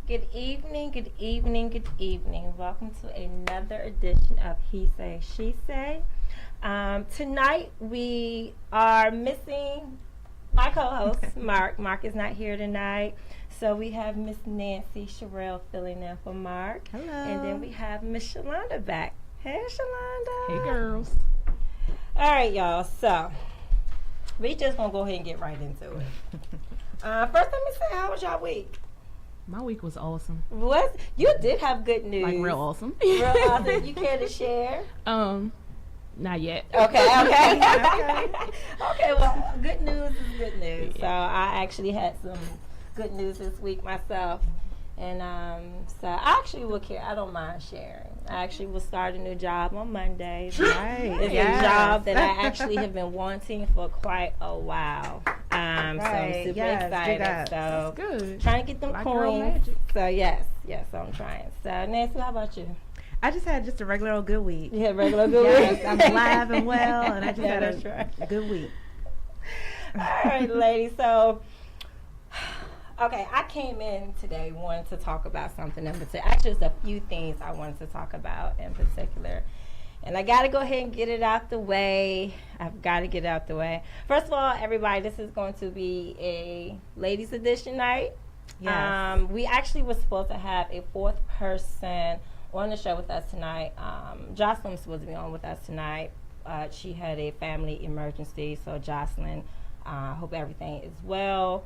Good evening, good evening, good evening. Welcome to another edition of He Say, She Say. Tonight we are missing my co-host, Mark. Mark is not here tonight. So we have Miss Nancy Sherrill filling in for Mark. Hello. And then we have Miss Shalonda back. Hey, Shalonda. Hey, girls. All right, y'all. So we just gonna go ahead and get right into it. First, let me say, how was y'all week? My week was awesome. What? You did have good news. Like real awesome. Real awesome. You care to share? Not yet. Okay. Okay, well, good news is good news. So I actually had some good news this week myself. And so I actually will care. I don't mind sharing. I actually will start a new job on Monday. Right. It's a job that I actually have been wanting for quite a while. So I'm super excited. So That's good. trying to get them Like your own coins. magic. So yes, so I'm trying. So Nancy, how about you? I just had just a regular old good week. You had regular good Yes, week? I'm alive and well, and I just Yeah, had that's right. a good week. All right, ladies. So, okay, I came in today wanting to talk about something in particular. Actually, there's a few things I wanted to talk about in particular. And I got to go ahead and get it out the way. I've got to get it out the way. First of all, everybody, this is going to be a ladies edition night. Yes. We actually were supposed to have a fourth person on the show with us tonight. Jocelyn was supposed to be on with us tonight. She had a family emergency, so Jocelyn, hope everything is well.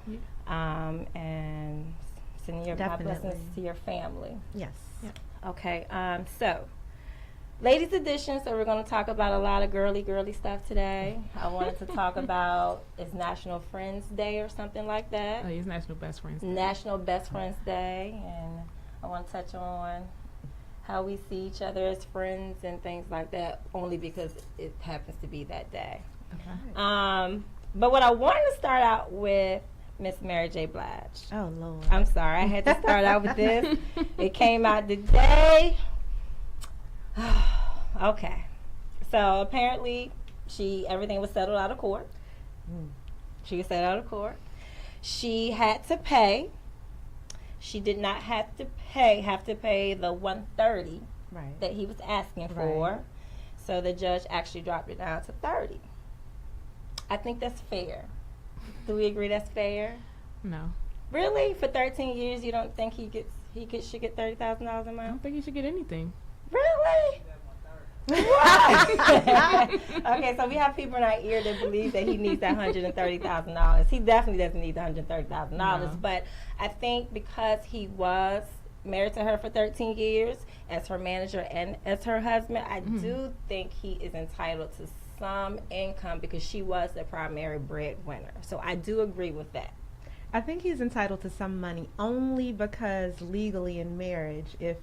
And sending your my blessings Definitely. to your family. Yes. Okay, so ladies edition, so we're going to talk about a lot of girly stuff today. I wanted to talk about, it's National Friends Day or something like that. Oh, it's National Best Friends Day. National Best Friends Day, and I want to touch on how we see each other as friends and things like that, only because it happens to be that day. Okay. But what I wanted to start out with, Miss Mary J. Blige. Oh Lord. I'm sorry, I had to start out with this. It came out today. Okay. So apparently everything was settled out of court. She was settled out of court. She had to pay. She did not have to pay the $130 Right. that he was asking for. Right. So the judge actually dropped it down to $30. I think that's fair. Do we agree that's fair? No. Really? For 13 years, you don't think should get $30,000 a I month? don't think you should get anything. Really? What? Okay, so we have people in our ear that believe that he needs that $130,000. He definitely doesn't need the $130,000, No. but I think because he was married to her for 13 years as her manager and as her husband, I do think he is entitled to some income because she was the primary breadwinner. So I do agree with that. I think he's entitled to some money only because legally in marriage, if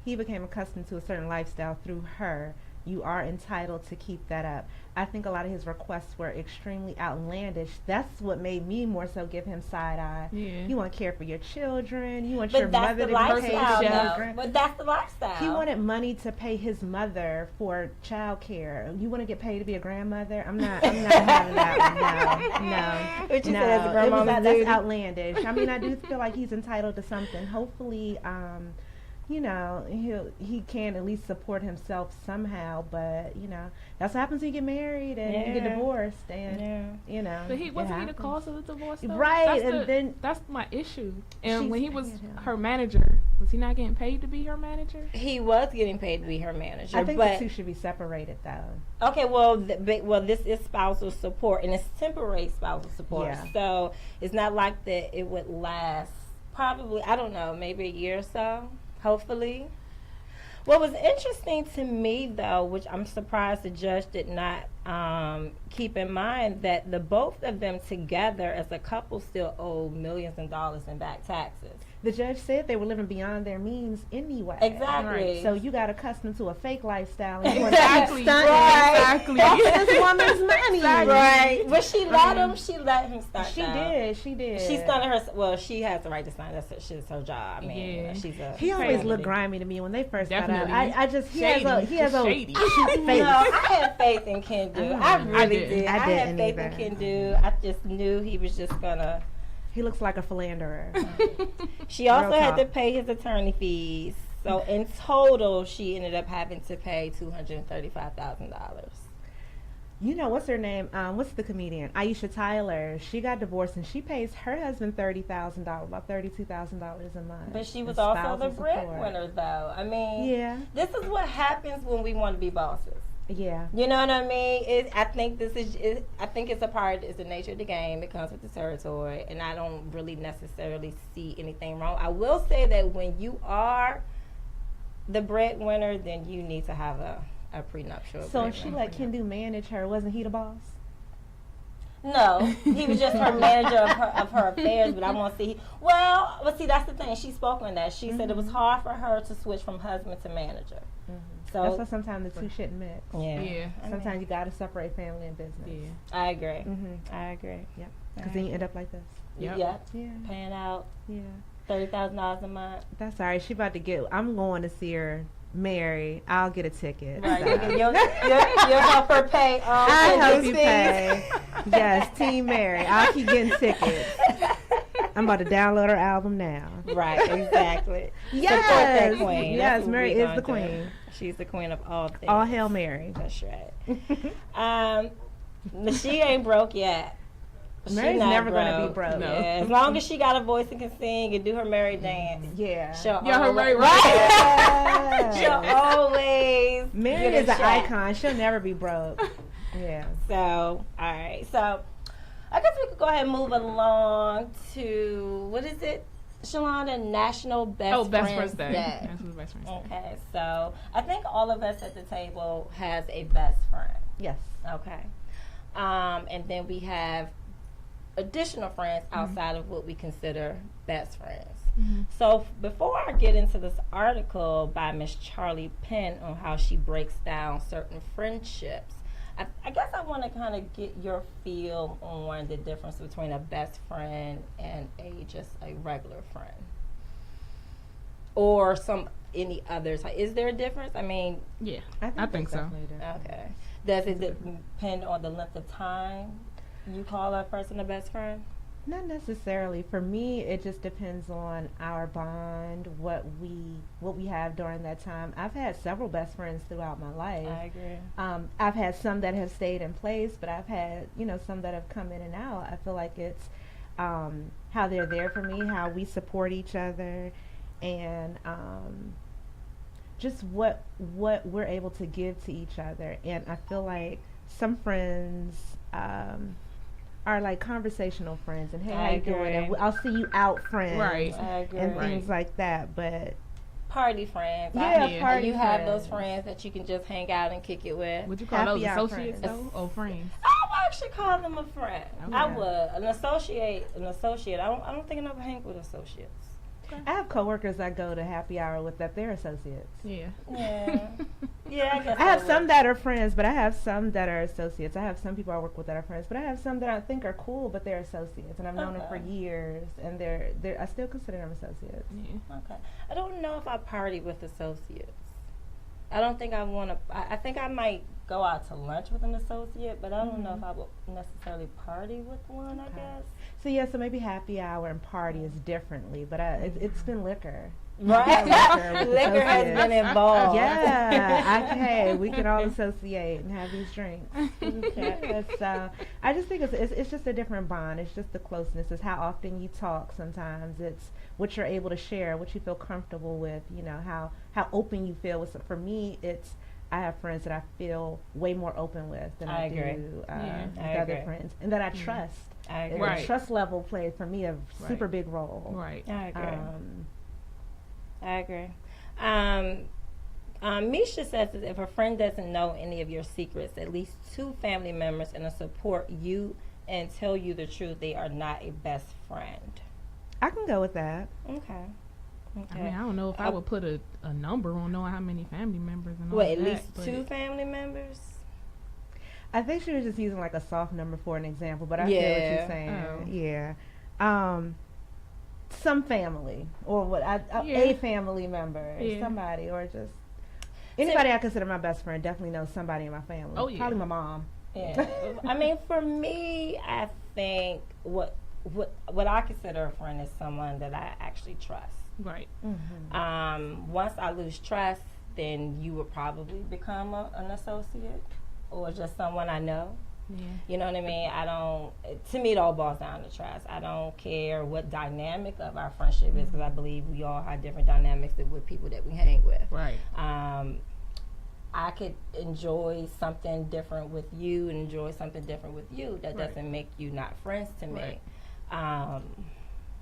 he became accustomed to a certain lifestyle through her, you are entitled to keep that up. I think a lot of his requests were extremely outlandish. That's what made me more so give him side eye. Yeah. You want to care for your children. You want But your that's mother the to be paid lifestyle, for though. children. But that's the lifestyle. He wanted money to pay his mother for child care. You want to get paid to be a grandmother? I'm not having that one. No. What you No. said as a grandmama's That's duty. outlandish. I mean, I do feel like he's entitled to something. Hopefully, he can at least support himself somehow. But that's what happens when you get married and you get Yeah. divorced, and Yeah. But it wasn't he the happens. cause of the divorce, though? Right, That's and then that's my issue. And she's when he was paying him. her manager, was he not getting paid to be her manager? He was getting paid to be her manager. I think but the two should be separated, though. okay, well, this is spousal support, and it's temporary spousal support. Yeah. So it's not like that. It would last probably, I don't know, maybe a year or so. Hopefully. What was interesting to me, though, which I'm surprised the judge did not keep in mind, that the both of them together as a couple still owe millions of dollars in back taxes. The judge said they were living beyond their means anyway. Exactly. Right. So you got accustomed to a fake lifestyle. And you Exactly. Want to Exactly. That's this woman's money. Right. But she let him. She let him stunt. She out. did. She did. She stunted her. Well, she has the right to stunt. That's her job. I mean, Yeah. she's a. He always celebrity. looked grimy to me when they first Definitely. got out. I just he Shady. has a Shady. face. No, I had faith in Kendu. I really I did. didn't. I I had didn't faith either. in Kendu. I just knew he was just gonna He looks like a philanderer. She also Real had to talk. pay his attorney fees. So in total, she ended up having to pay $235,000. You know, what's her name? What's the comedian? Aisha Tyler. She got divorced and she pays her husband $30,000, about $32,000 a month. But she was in also spousal the support. breadwinner, though. I mean, Yeah. this is what happens when we want to be bosses. Yeah. You know what I mean? I think it's a part. It's the nature of the game. It comes with the territory, and I don't really necessarily see anything wrong. I will say that when you are the breadwinner, then you need to have a prenuptial. So if she agreement. let Kendu manage her, wasn't he the boss? No, he was just her manager of her affairs. But I want to see. Well, but see, that's the thing. She spoke on that. She said it was hard for her to switch from husband to manager. So That's why sometimes the two shouldn't mix. yeah, Yeah. I Sometimes mean, you got to separate family and business. Yeah. I agree. Mm-hmm. I agree. Yep. Because then you end up like this. Yep. Yep. Yeah. Paying out Yeah. $30,000 a month. That's all right. She about to get. I'm going to see her married. I'll get a ticket. Right. So. You'll help her pay. I help you fees. pay. Yes, Team Mary. I'll keep getting tickets. I'm about to download her album now. Right. Exactly. Yes. Support that queen. Yes, That's what Mary we is the gonna do. queen. She's the queen of all things. All hail Mary. That's right. She ain't broke yet. She Mary's not never gonna be broke. No. Yeah, as long as she got a voice and can sing and do her Mary dance. Yeah. She'll Yeah, her always, Mary Yes. She'll always Mary get a is an check. icon. She'll never be broke. Yeah. So, all right. So, I guess we could go ahead and move along to, what is it, Shalonda? National Best Best Friends Friends Day. Day. That's what Best Friends Day. Okay, so I think all of us at the table has a best friend. Yes. Okay. And then we have additional friends outside of what we consider best friends. So before I get into this article by Miss Charlie Penn on how she breaks down certain friendships, I guess I want to kind of get your feel on the difference between a best friend and just a regular friend, or any others. Is there a difference? I mean, Yeah. I I think so. definitely different. okay. Does it depend on the length of time you call a person a best friend? Not necessarily. For me, it just depends on our bond, what we have during that time. I've had several best friends throughout my life. I agree. I've had some that have stayed in place, but I've had some that have come in and out. I feel like it's how they're there for me, how we support each other, and just what we're able to give to each other. And I feel like some friends are like conversational friends, and hey, I how you doing? agree. And I'll see you out, friends, Right. I agree. and Right. things like that. But Party friends. yeah, Yeah. party You have friends. those friends that you can just hang out and kick it with. Would you call Happy those hour associates friends. though, or friends? I would actually call them a friend. Okay. I would. An associate. I don't think I ever hang with associates. I have coworkers I go to happy hour with that they're associates. Yeah. Yeah. Yeah, I guess I have would. some that are friends, but I have some that are associates. I have some people I work with that are friends, but I have some that I think are cool, but they're associates, and I've known them for Okay. years, and they're I still consider them associates. Yeah. Okay. I don't know if I party with associates. I don't think I want to. I think I might go out to lunch with an associate, but I don't know if I would necessarily party with one. I Okay. guess. So yeah, so maybe happy hour and party is differently, but it's been liquor. Right. Liquor with Liquor has associates. been involved. Yeah, we can all associate and have these drinks. Okay. It's, I just think it's just a different bond. It's just the closeness. It's how often you talk. Sometimes it's what you're able to share, what you feel comfortable with. You know how open you feel with. For me, it's I have friends that I feel way more open with than I I, agree. do Yeah. with I other agree. friends, and that I trust. I And agree. Right. the trust level played for me a super Right. big role. Right. I agree. Um, I agree. Misha says that if a friend doesn't know any of your secrets, at least two family members and support you and tell you the truth, they are not a best friend. I can go with that. Okay. I mean, I don't know if I would put a number on knowing how many family members and all What, at that, least but two family members? I think she was just using like a soft number for an example, but I feel what Yeah. you're saying. Oh. Yeah. Some family or Yeah. a family member, Yeah. somebody, or just anybody I consider my best friend definitely knows somebody in my family. Oh, yeah. Probably my mom. Yeah. I mean, for me, I think what what I consider a friend is someone that I actually trust. Right. Once I lose trust, then you would probably become an associate or just someone I know. Yeah. You know what I mean? To me, it all boils down to trust. I don't care what dynamic of our friendship is, because I believe we all have different dynamics with people that we hang with. Right. I could enjoy something different with you and enjoy something different with you. That doesn't make you not friends to me. Right.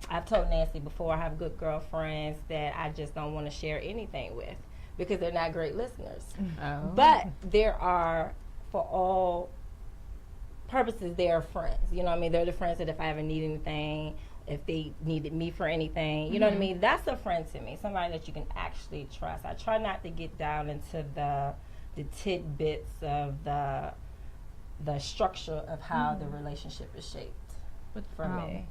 I've told Nancy before, I have good girlfriends that I just don't want to share anything with because they're not great listeners. Oh. But there are, for all purposes, they are friends. You know what I mean? They're the friends that if I ever need anything, if they needed me for anything, you know what I mean? That's a friend to me, somebody that you can actually trust. I try not to get down into the tidbits of the structure of how the relationship is shaped. But for me,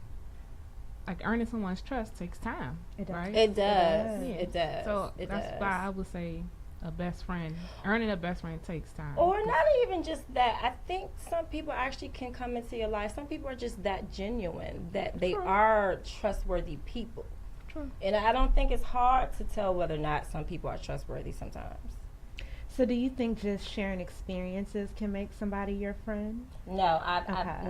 like earning someone's trust takes time. It does. Right? It does. Yeah. It does. So that's why I would say a best friend, earning a best friend takes time. Or not even just that. I think some people actually can come into your life. Some people are just that genuine that they are trustworthy people. True. And I don't think it's hard to tell whether or not some people are trustworthy sometimes. So do you think just sharing experiences can make somebody your friend? No,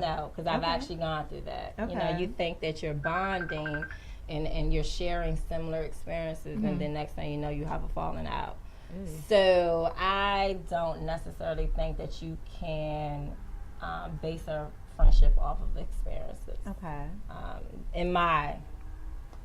no, because I've Okay. actually gone through that. Okay. You know, you think that you're bonding and you're sharing similar experiences, and then next thing you know, you have a falling out. So I don't necessarily think that you can base a friendship off of experiences. Okay. In my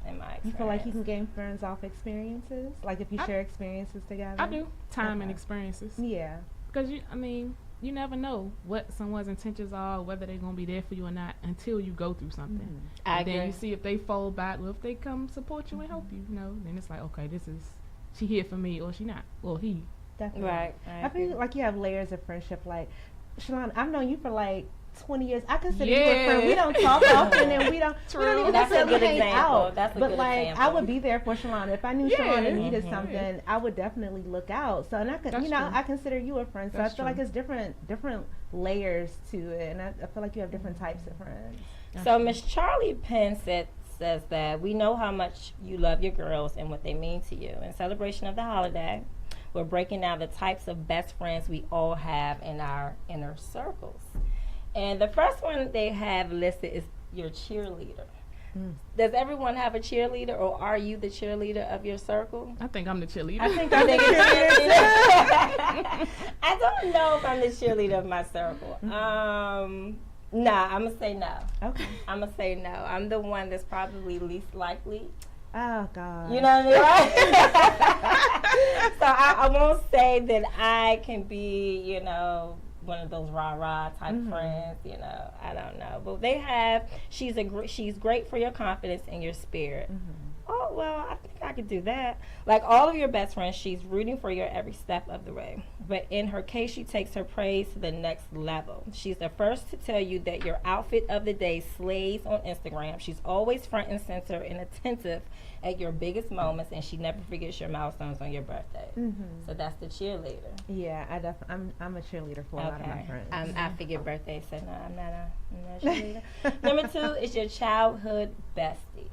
experience. You feel like you can gain friends off experiences? Like if you share experiences together? I do. Time and experiences. Yeah. Because you never know what someone's intentions are, whether they're going to be there for you or not until you go through something. I Then agree. you see if they fold back or if they come support you and help you, then it's like, okay, she here for me or she not, or he. Definitely. Right. I feel like you have layers of friendship. Like, Shalon, I've known you for like 20 years. I consider you a friend. We don't talk often and we don't even That's a necessarily good hang example. out. That's a but good like, example. I would be there for Shalon. If I knew Shalon needed Mhm. something, I would definitely look out. So, and I could, That's true. I consider you a friend. So That's I feel like true. it's different layers to it. And I feel like you have different types of friends. So Miss Charlie Penn says that we know how much you love your girls and what they mean to you. In celebration of the holiday, we're breaking down the types of best friends we all have in our inner circles. And the first one they have listed is your cheerleader. Does everyone have a cheerleader, or are you the cheerleader of your circle? I think I'm the cheerleader. I think I I'm think the it's cheerleader. I don't know if I'm the cheerleader of my circle. Nah, I'm gonna say no. Okay. I'm gonna say no. I'm the one that's probably least likely. Oh, God. You know what I mean? So I won't say that I can be, one of those rah-rah type friends, I don't know. But they have, she's great for your confidence and your spirit. Oh, well, I think I could do that. Like all of your best friends, she's rooting for your every step of the way. But in her case, she takes her praise to the next level. She's the first to tell you that your outfit of the day slays on Instagram. She's always front and center and attentive at your biggest moments, and she never forgets your milestones on your birthday. So that's the cheerleader. Yeah, I'm a cheerleader for a lot of my friends. I figured birthday, so no, I'm not a cheerleader. Number 2 is your childhood bestie.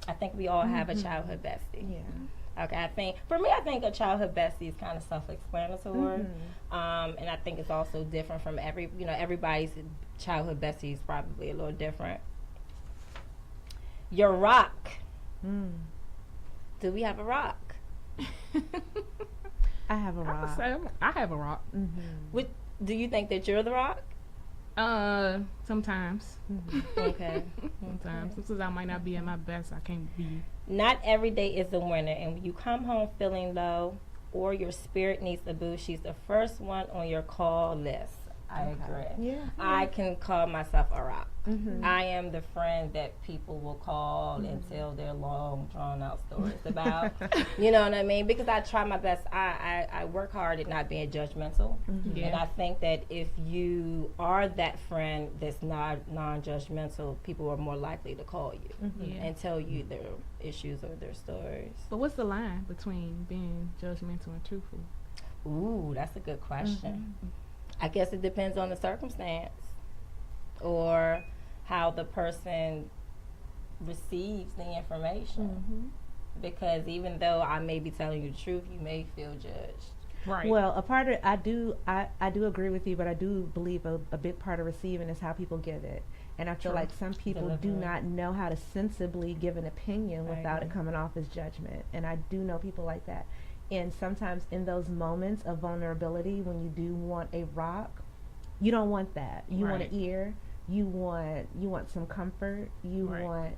I think we all have a childhood bestie. Yeah. Okay, I think a childhood bestie is kind of self-explanatory, and I think it's also different from everybody's childhood bestie is probably a little different. Your rock. Do we have a rock? I have a I would rock. say I have a rock. Do you think that you're the rock? Sometimes. Okay. Sometimes I might not be at my best. I can't be. Not every day is a winner, and when you come home feeling low or your spirit needs a boost, she's the first one on your call list. I agree. Yeah. I can call myself a rock. I am the friend that people will call and tell their long, drawn-out stories about. You know what I mean? Because I try my best. I work hard at not being judgmental. And I think that if you are that friend that's not non-judgmental, people are more likely to call you and tell you their issues or their stories. But what's the line between being judgmental and truthful? Ooh, that's a good question. I guess it depends on the circumstance or how the person receives the information. Because even though I may be telling you the truth, you may feel judged. Right. Well, a part of I do agree with you, but I do believe a big part of receiving is how people give it. And I feel like some people do not know how to sensibly give an opinion without it coming off as judgment. And I do know people like that. And sometimes in those moments of vulnerability, when you do want a rock, you don't want that. You want an ear. You want some comfort. You want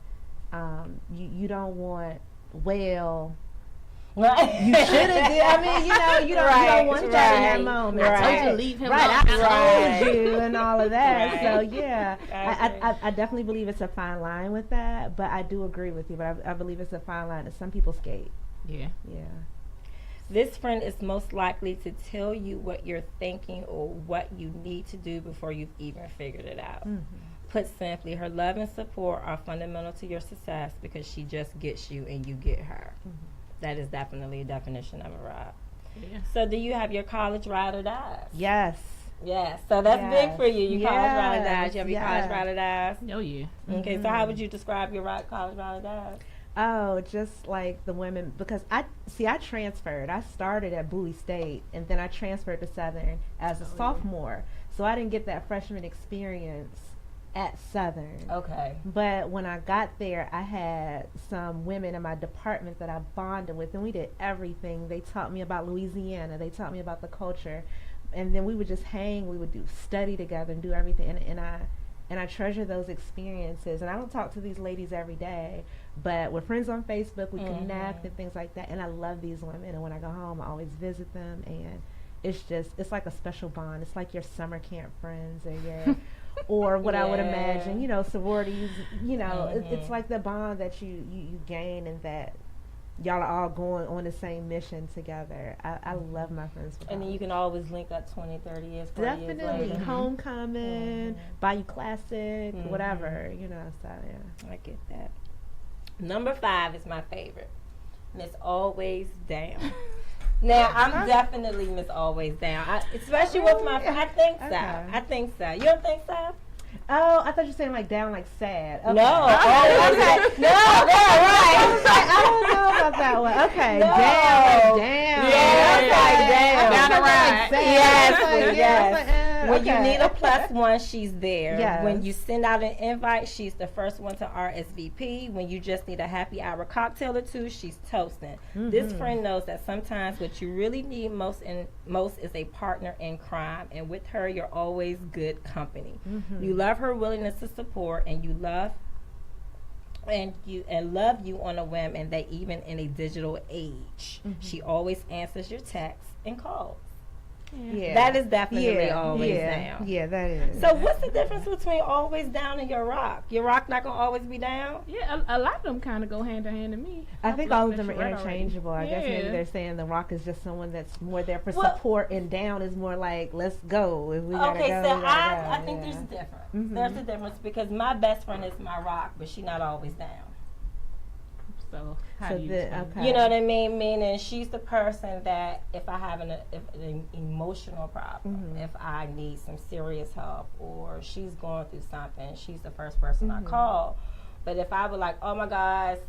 you don't want, well, Right. you should have did. I mean, you don't want that in that moment. I told you leave him I alone. told you and all of that. So yeah, I definitely believe it's a fine line with that. But I do agree with you. But I believe it's a fine line that some people skate. Yeah. Yeah. This friend is most likely to tell you what you're thinking or what you need to do before you've even figured it out. Put simply, her love and support are fundamental to your success because she just gets you and you get her. That is definitely a definition of a ride. Yeah. So do you have your college ride or dies? Yes. Yes. So that's big for you. Your college ride or dies. You have your college Yes. ride or dies? Oh, yeah. Okay, so how would you describe your college ride or dies? Oh, just like the women, because I transferred. I started at Bowie State, and then I transferred to Southern as a sophomore. So I didn't get that freshman experience at Southern. Okay. But when I got there, I had some women in my department that I bonded with, and we did everything. They taught me about Louisiana. They taught me about the culture. And then we would just hang. We would study together and do everything. And I treasure those experiences. And I don't talk to these ladies every day, but we're friends on Facebook. We connect and things like that. And I love these women. And when I go home, I always visit them. And it's like a special bond. It's like your summer camp friends or your, or what I would imagine, sororities. It's like the bond that you gain and that y'all are all going on the same mission together. I love my friends. And then you can always link up 20, 30 years, 40 years Definitely. later. Homecoming, Bayou Classic, whatever, so yeah. I get that. Number 5 is my favorite. Miss Always Down. Now, I'm definitely Miss Always Down. Especially with my friends. I think so. Okay. I think so. You don't think so? Oh, I thought you were saying like down, like sad. Okay. No. Okay. No, right. I don't know about that one. Okay, No. down. Yeah, like down. Down the ride. Yes. When you okay. need a +1, she's there. Yes. When you send out an invite, she's the first one to RSVP. When you just need a happy hour cocktail or two, she's toasting. This friend knows that sometimes what you really need most is a partner in crime, and with her, you're always good company. You love her willingness to support, and you love you on a whim, and that even in a digital age, she always answers your texts and calls. Yeah. That is definitely always down. Yeah, that is. So what's the difference between always down and your rock? Your rock not gonna always be down? Yeah, a lot of them kind of go hand in hand to me. I think believe all of them that are you're right interchangeable. already. I guess maybe Yeah. they're saying the rock is just someone that's more there for support, and down is more like, let's go. If we gotta Okay, go, so we gotta go. I think there's a difference. There's a difference because my best friend is my rock, but she's not always down. So how So do you the- explain okay. You know what I mean? Meaning she's the person that if I have an emotional problem, if I need some serious help, or she's going through something, she's the first person I call. But if I would like, oh my gosh,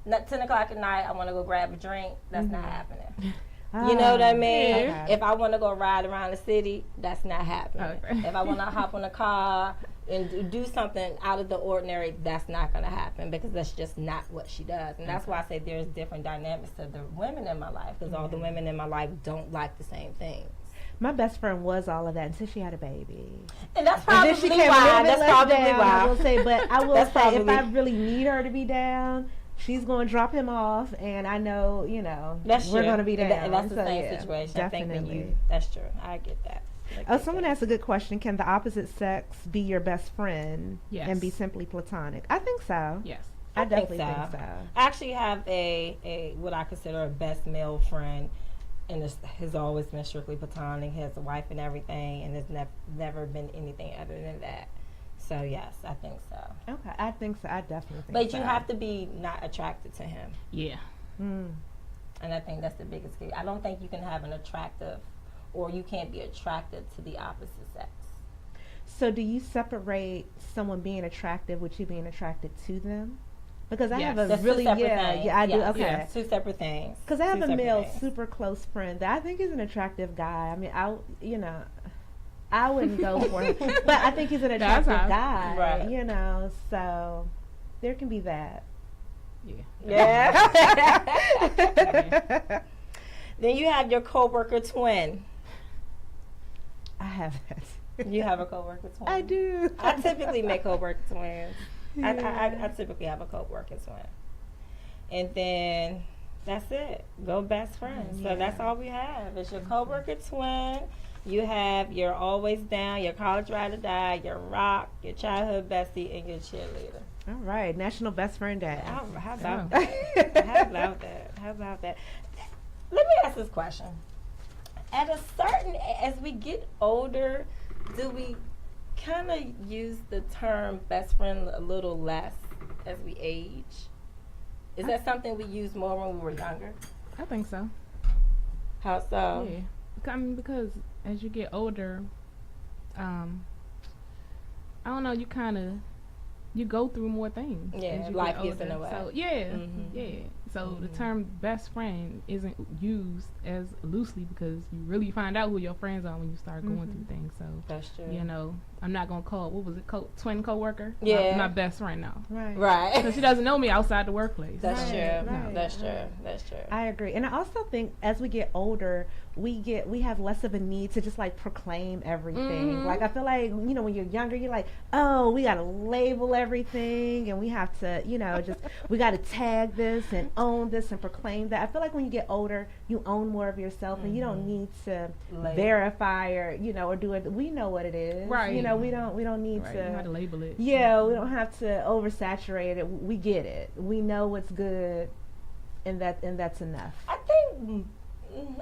10 o'clock at night, I want to go grab a drink, that's not happening. You know what I mean? Okay. If I want to go ride around the city, that's not happening. Okay. If I want to hop on a car and do something out of the ordinary, that's not going to happen because that's just not what she does. And that's why I say there's different dynamics to the women in my life because all the women in my life don't like the same things. My best friend was all of that until she had a baby. And that's And probably then she came a why. little bit That's less probably down, why. I will say, but I will That's say if I probably- really need her to be down, she's going to drop him off, and I know, That's we're true. going to be down. And that's the So, same yeah, situation. Definitely. I think when you, that's true. I get that. Someone asked a good question. Can the opposite sex be your best friend Yes. and be simply platonic? I think so. Yes. I think definitely so. think so. I actually have a what I consider a best male friend, and has always been strictly platonic. He has a wife and everything, and there's never been anything other than that. So yes, I think so. Okay, I think so. I definitely think But so. you have to be not attracted to him, Yeah. Mm. and I think that's the biggest key. I don't think you can have an attractive, or you can't be attracted to the opposite sex. So do you separate someone being attractive with you being attracted to them? Because I Yes. have a That's really two separate yeah things. yeah I do Yes. okay. Yes. Two separate things. Because I have Two a separate male things. super close friend that I think is an attractive guy. I mean, I wouldn't go for him, but I think he's an That's attractive how- guy. Right. You know, so there can be that. Yeah. Yeah. Then you have your coworker twin. I have that. You have a coworker twin. I do. I typically make coworker twins. I Yeah. typically have a coworker twin, and then that's it. Go best friends. Yeah. So that's all we have. It's your coworker twin. You have your always down, your college ride or die, your rock, your childhood bestie, and your cheerleader. All right, National Best Friend Day. How about Oh. that? How about that? How about that? Let me ask this question. At a certain, as we get older, do we kind of use the term best friend a little less as we age? Is that something we used more when we were younger? I think so. How so? Yeah. I mean, because as you get older, I don't know, you go through more things. Yeah, as you life get gets in older. the way. So yeah, Mhm. yeah. So the Mhm. term best friend isn't used as loosely because you really find out who your friends are when you start going Mhm. through things. So That's true. you know, I'm not gonna call twin coworker. Yeah. my best friend now. Right. Right. Because she doesn't know me outside the workplace. That's Right, true. right, That's true. right. That's true. I agree, and I also think as we get older, we have less of a need to just like proclaim everything. Mhm. Like I feel like when you're younger, you're like, oh, we gotta label everything, and we have to just we gotta tag this and own this and proclaim that. I feel like when you get older, you own more of yourself, and you don't need to Label. verify or or do it. We know what it is, Right. We don't need Right, you know how to to. label it. Yeah, we don't have to oversaturate it. We get it. We know what's good, and that's enough. I think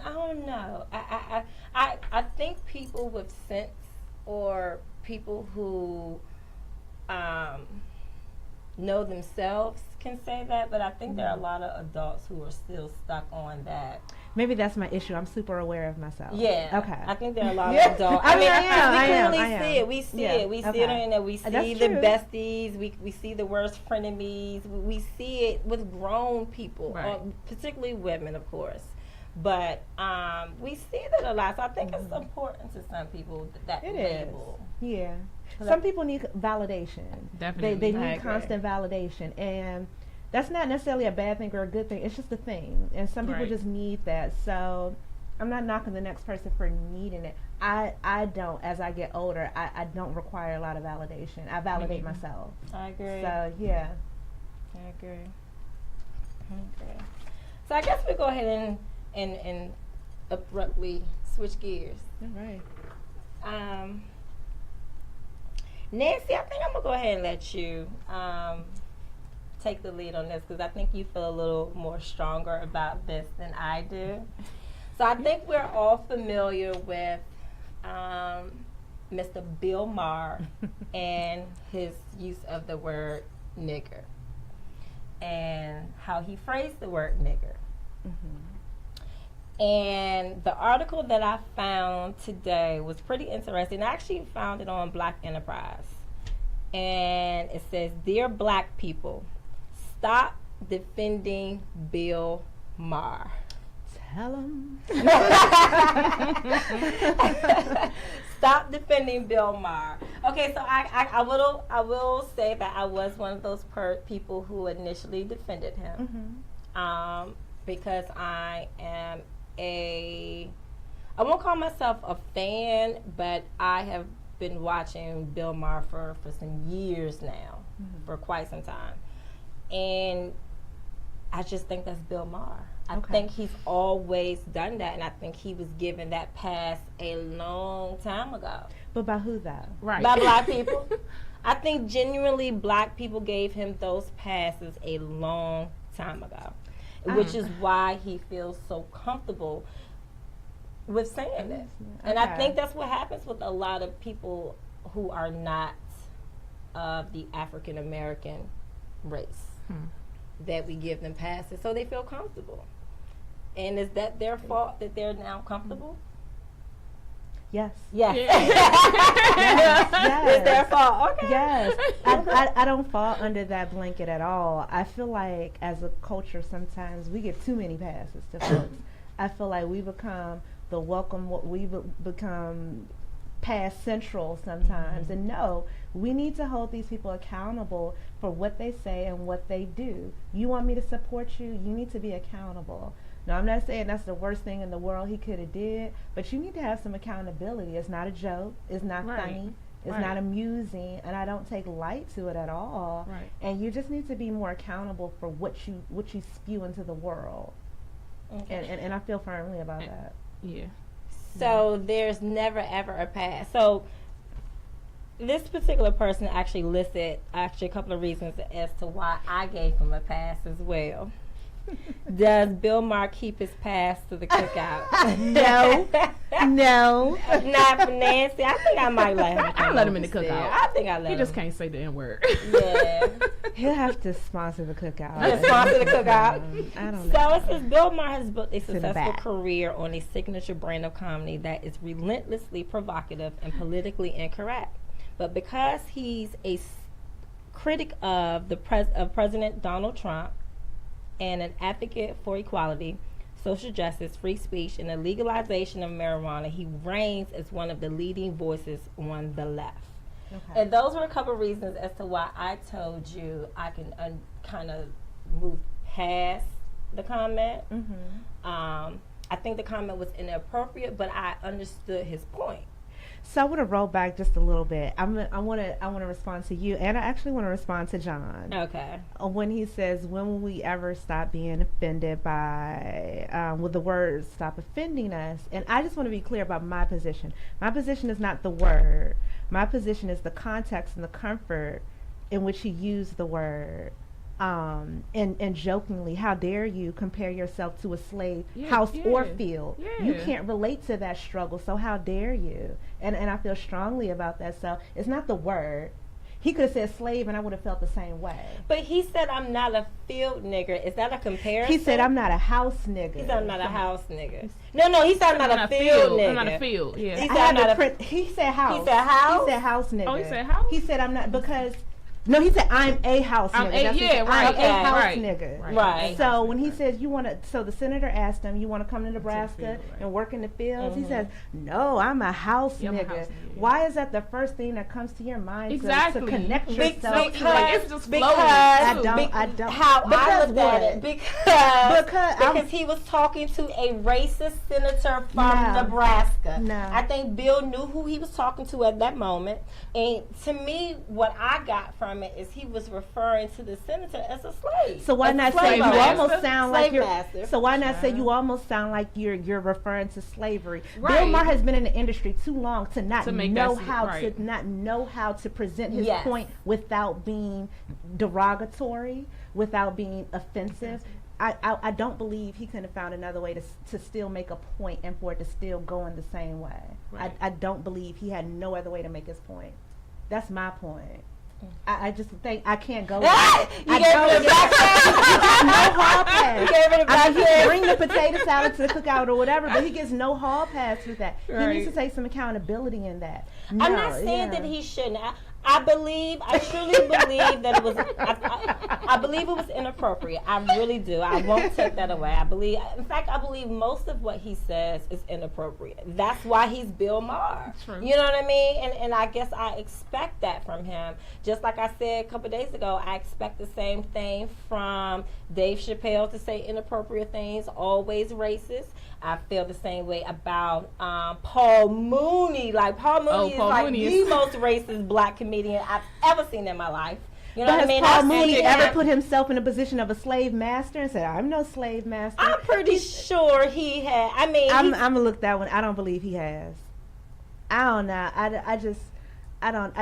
I don't know. I think people with sense or people who know themselves can say that, but I think there are a lot of adults who are still stuck on that. Maybe that's my issue. I'm super aware of myself. Yeah. Okay. I think there are a lot Yeah. of adults. I mean, we I am. clearly see it. We see Yeah. it. We see Okay. it on there. We see That's the true. besties. We see the worst frenemies. We see it with grown people, Right. particularly women, of course. But we see that a lot. So I think it's important to some people that It label. is. Yeah. Well, Some people need validation. Definitely. They I need agree. constant validation, and that's not necessarily a bad thing or a good thing. It's just a thing, and some people Right. just need that. So I'm not knocking the next person for needing it. I don't. As I get older, I don't require a lot of validation. I validate neither. myself. I agree. So yeah. I agree. Okay. So I guess we go ahead and abruptly switch gears. All right. Nancy, I think I'm gonna go ahead and let you take the lead on this because I think you feel a little more stronger about this than I do. So I think we're all familiar with Mr. Bill Maher and his use of the word nigger and how he phrased the word nigger. And the article that I found today was pretty interesting. I actually found it on Black Enterprise. And it says, "Dear Black people, stop defending Bill Maher." Tell them. Stop defending Bill Maher. Okay, so I will say that I was one of those people who initially defended him. Because I am I won't call myself a fan, but I have been watching Bill Maher for some years now, for quite some time. And I just think that's Bill Maher. I think he's always done that, and I think he was given that pass a long time ago. But by who though? Right. By Black people. I think genuinely Black people gave him those passes a long time ago, which is why he feels so comfortable with saying this. And I Okay. think that's what happens with a lot of people who are not of the African American race, that we give them passes so they feel comfortable. And is that their fault that they're now comfortable? Yes. Yes. Yes. It's their fault. Okay. Yes. I don't fall under that blanket at all. I feel like as a culture sometimes we give too many passes to folks. I feel like we become the welcome, we become past central sometimes. And no, we need to hold these people accountable for what they say and what they do. You want me to support you, you need to be accountable. Now, I'm not saying that's the worst thing in the world he could have did, but you need to have some accountability. It's not a joke. It's not funny. It's not amusing, and I don't take light to it at all. Right. And you just need to be more accountable for what you spew into the world. Okay. And I feel firmly about that. Yeah. So there's never ever a pass. So this particular person actually listed a couple of reasons as to why I gave him a pass as well. Does Bill Maher keep his pass to the cookout? No. Not for Nancy. I think I might let him. I'll let him in the cookout. I think I let him. He just can't say the N-word. Yeah. He'll have to sponsor the cookout. He'll sponsor the cookout. I don't know. So it says Bill Maher has built a successful career on a signature brand of comedy that is relentlessly provocative and politically incorrect. But because he's a critic of President Donald Trump, and an advocate for equality, social justice, free speech, and the legalization of marijuana, he reigns as one of the leading voices on the left. Okay. And those were a couple of reasons as to why I told you I can kind of move past the comment. Mm-hmm. I think the comment was inappropriate, but I understood his point. So I want to roll back just a little bit. I want to respond to you, and I actually want to respond to John. Okay. When he says, "When will we ever stop being offended by? Will the words stop offending us?" And I just want to be clear about my position. My position is not the word. My position is the context and the comfort in which he used the word. And jokingly, how dare you compare yourself to a slave house or field? Yeah. You can't relate to that struggle, so how dare you? And I feel strongly about that. So it's not the word. He could have said slave, and I would have felt the same way. But he said, "I'm not a field nigger." Is that a comparison? He said, "I'm not a house nigger." He said, "I'm not a house nigger." No, he said, "I'm not a field nigger." I'm not a field. Yeah. He said, he said house. He said house. He said house nigger. Oh, he said house. He said, "I'm not," because. No, he said, "I'm a house nigger." I'm a house nigger. Right. So when he says, "You want to," so the senator asked him, "You want to come to Nebraska and work in the fields?" Mm-hmm. He says, "No, I'm a house nigger." Why is that the first thing that comes to your mind to connect yourself? Because I don't. How I looked at it. Because he was talking to a racist senator from Nebraska. No. I think Bill knew who he was talking to at that moment. And to me, what I got from it is he was referring to the senator as a slave. So why not say you almost sound like you're? Master. So why not say you almost sound like you're referring to slavery? Right. Bill Maher has been in the industry too long to not know how to present his point without being derogatory, without being offensive. I don't believe he could have found another way to still make a point and for it to still go in the same way. Right. I don't believe he had no other way to make his point. That's my point. I just think I can't go. You gave it a black no hall pass. You gave it a black he can bring the potato salad to the cookout or whatever, but he gets no hall pass with that. Right. He needs to take some accountability in that. No, I'm not saying that he shouldn't. I truly believe that it was, I believe it was inappropriate. I really do. I won't take that away. In fact, I believe most of what he says is inappropriate. That's why he's Bill Maher. True. You know what I mean? And I guess I expect that from him. Just like I said a couple of days ago, I expect the same thing from Dave Chappelle to say inappropriate things, always racist. I feel the same way about Paul Mooney. Like, Paul Mooney is the most racist black comedian I've ever seen in my life. You know what I mean? Has Paul Mooney ever put himself in a position of a slave master and said, "I'm no slave master"? I'm pretty sure he had. I mean, I'm gonna look that one. I don't believe he has. I don't know. I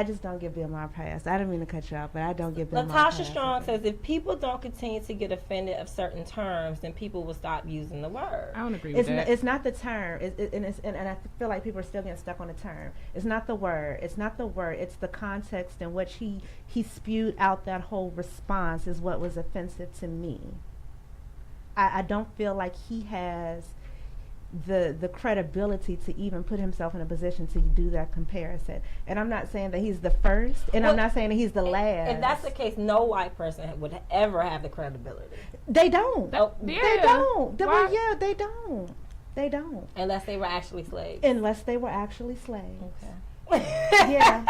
just don't give Bill Maher a pass. I didn't mean to cut you off, but I don't give Bill Maher a pass. Latasha Strong says if people don't continue to get offended of certain terms, then people will stop using the word. I don't agree with that. It's not the term, and I feel like people are still getting stuck on the term. It's not the word. It's not the word. It's the context in which he spewed out that whole response is what was offensive to me. I don't feel like he has. the credibility to even put himself in a position to do that comparison. And I'm not saying that he's the first, and I'm not saying that he's the last. If that's the case, no white person would ever have the credibility. They don't. Oh, They don't. They don't. They don't. Unless they were actually slaves. Unless they were actually slaves. Okay. Yeah.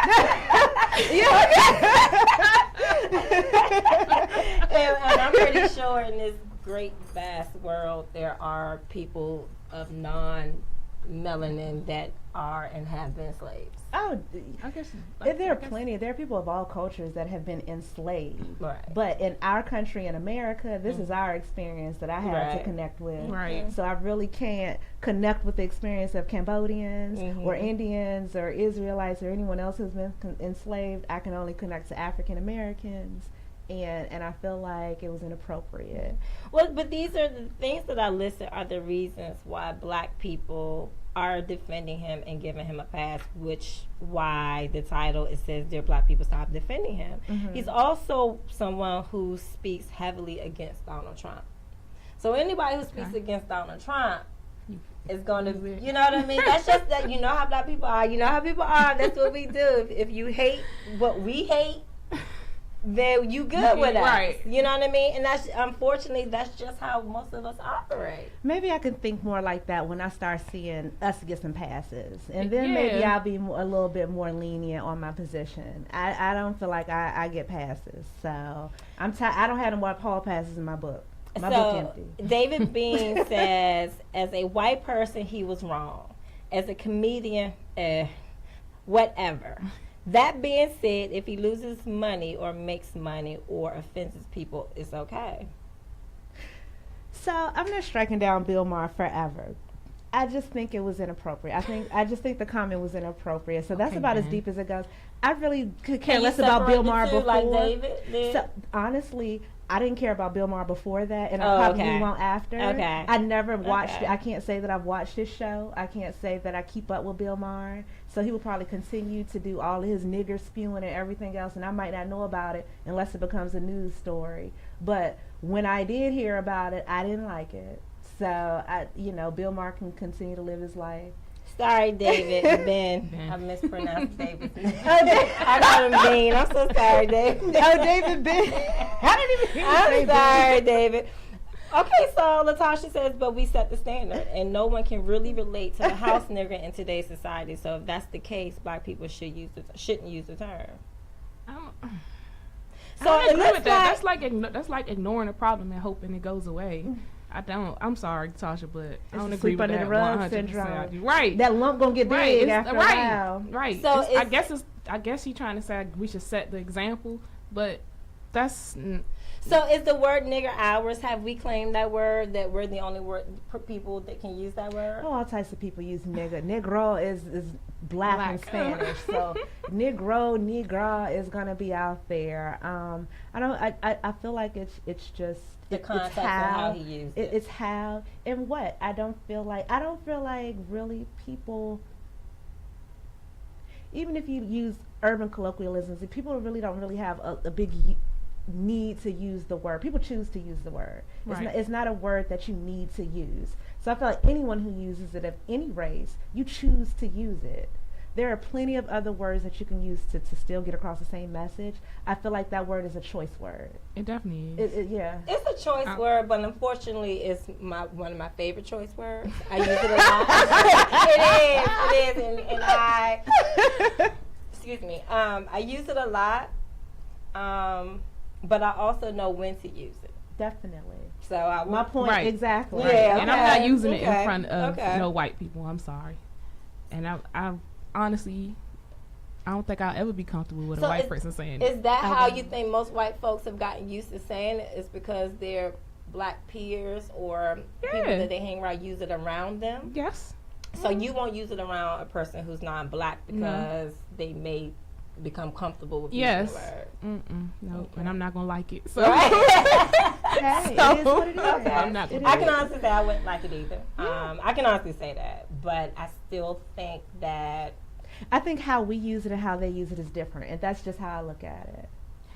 And I'm pretty sure in this great vast world there are people of non-melanin that are and have been slaves. Oh, I guess there are plenty. There are people of all cultures that have been enslaved. Right. But in our country, in America, this is our experience that I had to connect with. Right. So I really can't connect with the experience of Cambodians or Indians or Israelites or anyone else who's been enslaved. I can only connect to African Americans. And I feel like it was inappropriate. Well, but these are the things that I listed are the reasons why black people are defending him and giving him a pass, which why the title, it says, Dear Black People, Stop Defending Him. He's also someone who speaks heavily against Donald Trump. So anybody who speaks against Donald Trump is going to, you know what I mean? That's just that, you know how black people are. You know how people are. That's what we do. If you hate what we hate, then you good with us. Right. You know what I mean? And that's, unfortunately, that's just how most of us operate. Maybe I can think more like that when I start seeing us get some passes. And then maybe I'll be a little bit more lenient on my position. I don't feel like I get passes. So I don't have no more Paul passes in my book. My book empty. David Bean says, as a white person, he was wrong. As a comedian, whatever. That being said, if he loses money or makes money or offends people, it's okay. So I'm not striking down Bill Maher forever. I just think it was inappropriate. I just think the comment was inappropriate. So that's about as deep as it goes. I really could care less about Bill Maher before. Like David did? So honestly, I didn't care about Bill Maher before that, and I probably won't after. Okay. I never watched it. I can't say that I've watched his show. I can't say that I keep up with Bill Maher. So he will probably continue to do all of his nigger spewing and everything else, and I might not know about it unless it becomes a news story. But when I did hear about it, I didn't like it. So Bill Maher can continue to live his life. Sorry, David. Ben. I mispronounced David's name. I called him Bean. I'm so sorry, David. Oh, David Ben. I didn't even hear I'm sorry, David. Okay, so Latasha says, but we set the standard, and no one can really relate to the house nigger in today's society. So if that's the case, black people shouldn't use the term. So I agree with that. That's like ignoring a problem and hoping it goes away. I'm sorry, Tasha, but I don't agree with that. 100%. Right. That lump gonna get big after a while. Right. So I guess he's trying to say we should set the example, but that's. So is the word nigger ours? Have we claimed that word, that we're the only people that can use that word? Oh, all types of people use nigger. Negro is black in Spanish. So negro, negra is gonna be out there. I feel like it's just the concept of how he used it. It's how and what. I don't feel like really people, even if you use urban colloquialisms, if people really don't really have a big need to use the word. People choose to use the word. Right. It's not a word that you need to use. So I feel like anyone who uses it of any race, you choose to use it. There are plenty of other words that you can use to still get across the same message. I feel like that word is a choice word. It definitely is. Yeah. It's a choice word, but unfortunately it's one of my favorite choice words. I use it a lot. It is. And I, excuse me, I use it a lot. But I also know when to use it. Definitely. So my point, right. Exactly. Right. Yeah, and I'm not using it in front of no white people. I'm sorry. And I honestly, I don't think I'll ever be comfortable with a white person saying it. Is that how you think most white folks have gotten used to saying it? Is because their black peers or people that they hang around use it around them? Yes. So you won't use it around a person who's non-black because they may become comfortable with using the word. No, and I'm not gonna like it. So, hey, it is what it is. Okay. I'm not. I can honestly say I wouldn't like it either. I can honestly say that, but I still think that. I think how we use it and how they use it is different, and that's just how I look at it.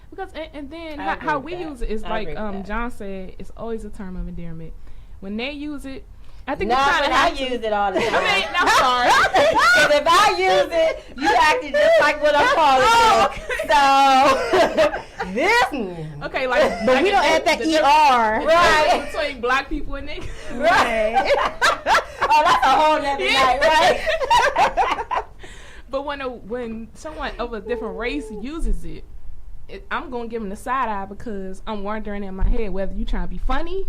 Because and then how we use it is like John said, it's always a term of endearment. When they use it, I think not you kind when of I have to. use it all the time. I mean, I'm sorry. Because if I use it, you acted just like what I'm calling it. So this. Okay, like, But we don't add that ER. Right. Between black people and niggas. Right. Oh, that's a whole nother night, right? But when someone of a different race uses it, I'm gonna give them the side eye because I'm wondering in my head whether you trying to be funny,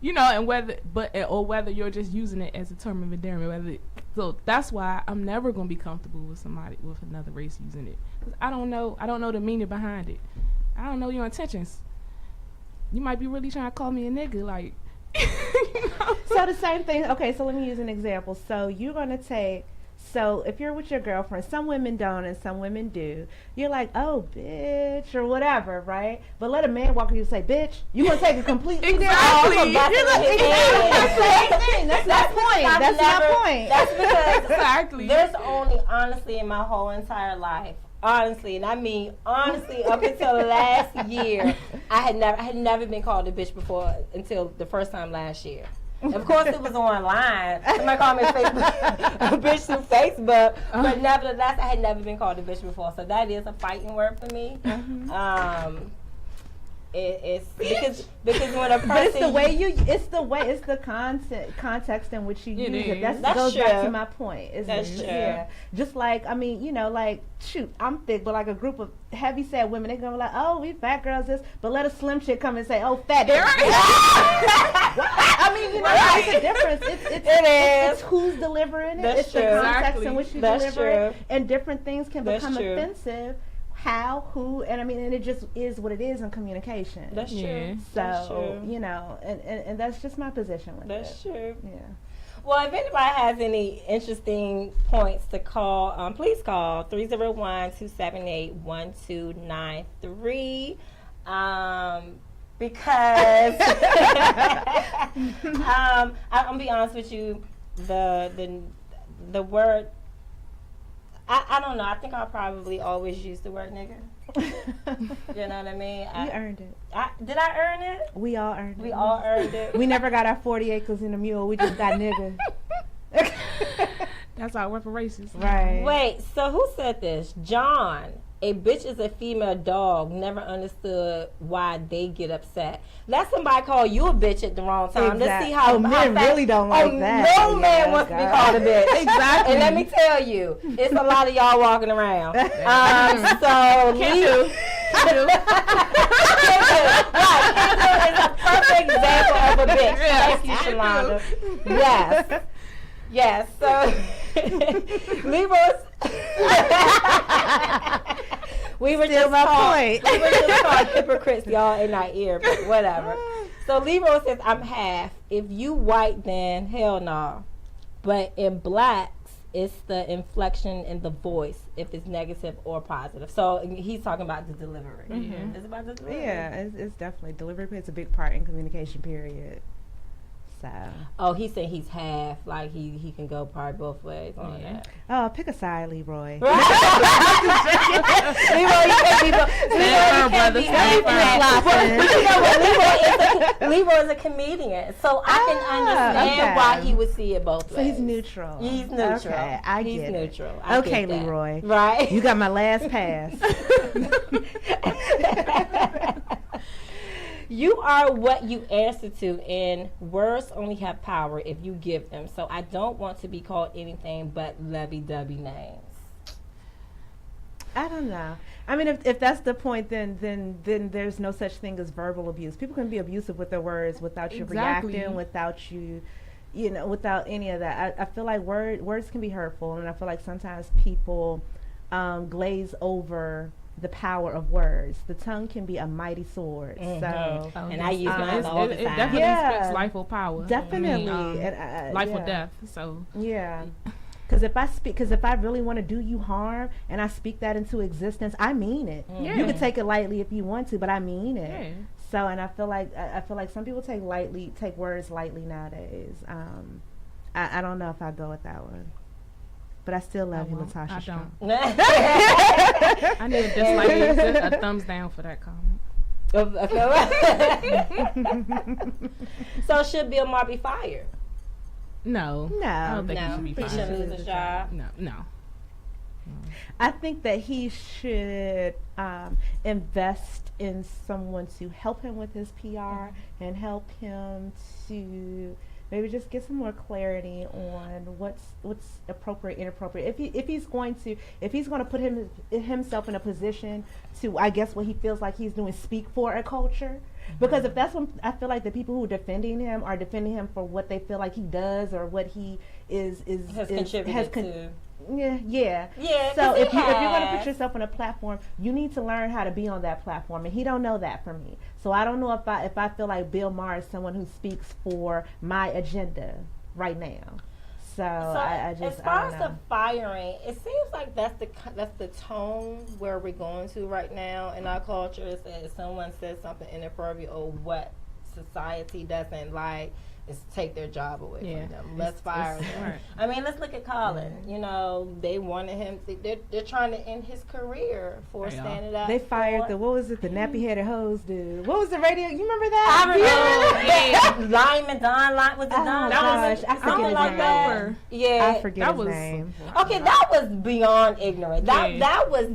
you know, and whether you're just using it as a term of endearment. So that's why I'm never gonna be comfortable with somebody with another race using it. 'Cause I don't know the meaning behind it. I don't know your intentions. You might be really trying to call me a nigga, like. You know? So the same thing. Okay, so let me use an example. So you're gonna take. So if you're with your girlfriend, some women don't and some women do. You're like, oh, bitch, or whatever, right? But let a man walk in and say, bitch, you're going to take it completely Exactly. different. That's the same thing. That's my point. That's my point. That's because Exactly. there's only, honestly, in my whole entire life, honestly, and I mean honestly, up until last year, I had never been called a bitch before until the first time last year. Of course, it was online. Somebody called me a bitch through Facebook, but nevertheless, I had never been called a bitch before. So that is a fighting word for me. It's because when a person, but it's the context in which you use it. That goes back to my point. That's true. Yeah. Just like, I mean, you know, like, shoot, I'm thick, but like a group of heavy set women, they're gonna be like, oh, we fat girls this, but let a slim chick come and say, oh, fat. I mean, you know, it's a difference. It's who's delivering it. That's it's true. the context Exactly. in which you That's deliver true. it, and different things can That's become true. offensive. How, who, and I mean, and it just is what it is in communication. That's true. Yeah. So, That's true. you know, and that's just my position with That's it. true. Yeah. Well, if anybody has any interesting points to call, please call 301-278-1293. Because I'm gonna be honest with you, the word. I don't know. I think I'll probably always use the word nigga. You know what I mean? You earned it. Did I earn it? We all earned it. We all earned it. We never got our 40 acres in a mule. We just got nigga. That's our reparations. Right. Wait, so who said this? John. A bitch is a female dog. Never understood why they get upset. Let somebody call you a bitch at the wrong time. Let's see how men really don't like that. No man wants to be called a bitch. Exactly. And let me tell you, it's a lot of y'all walking around. So Can do. Kendall is a perfect example of a bitch. Thank you, Shalonda. Yes. So Libras. We were just called hypocrites, y'all, in our ear, but whatever. So Libra says, I'm half. If you white, then hell no. But in blacks, it's the inflection in the voice, if it's negative or positive. So he's talking about the delivery. Mm-hmm. It's about the delivery. Yeah, it's definitely. Delivery plays a big part in communication, period. So. Oh, he said he's half, like he can go probably both ways on that. Oh, pick a side, Leroy. Leroy, you can't be Leroy is a comedian, so I can understand why he would see it both ways. So he's neutral. He's neutral. Okay, He's get neutral. It. Okay, Leroy. Right. You got my last pass. You are what you answer to, and words only have power if you give them. So I don't want to be called anything but lovey-dovey names. I don't know. I mean, if that's the point, then there's no such thing as verbal abuse. People can be abusive with their words without you reacting, without you, without any of that. I feel like words can be hurtful, and I feel like sometimes people glaze over the power of words. The tongue can be a mighty sword. Mm-hmm. So, and I use mine all the time. It definitely speaks life or power. Definitely, life or death. So yeah. Because if I really want to do you harm and I speak that into existence, I mean it. Yeah. You can take it lightly if you want to, but I mean it. Yeah. So, and I feel like some people take words lightly nowadays. I don't know if I go with that one, but I still love you, Latasha. I Strong. don't. I need a dislike, a thumbs down for that comment. So should Bill Maher be fired? No. I don't think he should be He fired. shouldn't lose his job. No. I think that he should invest in someone to help him with his PR and help him to maybe just get some more clarity on what's appropriate, inappropriate. If he's going to put himself in a position to, I guess what he feels like he's doing, speak for a culture. Because if that's what I feel like, the people who are defending him for what they feel like he does or what he has contributed to. Yeah. So if you're going to put yourself on a platform, you need to learn how to be on that platform, and he don't know that from me. So I don't know if I feel like Bill Maher is someone who speaks for my agenda right now. So I just, as far as the firing, it seems like that's the tone where we're going to right now in our culture. Is that if someone says something inappropriate or what society doesn't like, is take their job away from them. Let's fire them. Right. I mean, let's look at Colin. You know, they wanted him. They're trying to end his career for standing up. They fired the nappy-headed hose dude. What was the radio? You remember that? I remember. Lyman Don. Was it Don? Gosh, I forget his name. That. Yeah, I forget his name. Okay, that was beyond ignorant. That was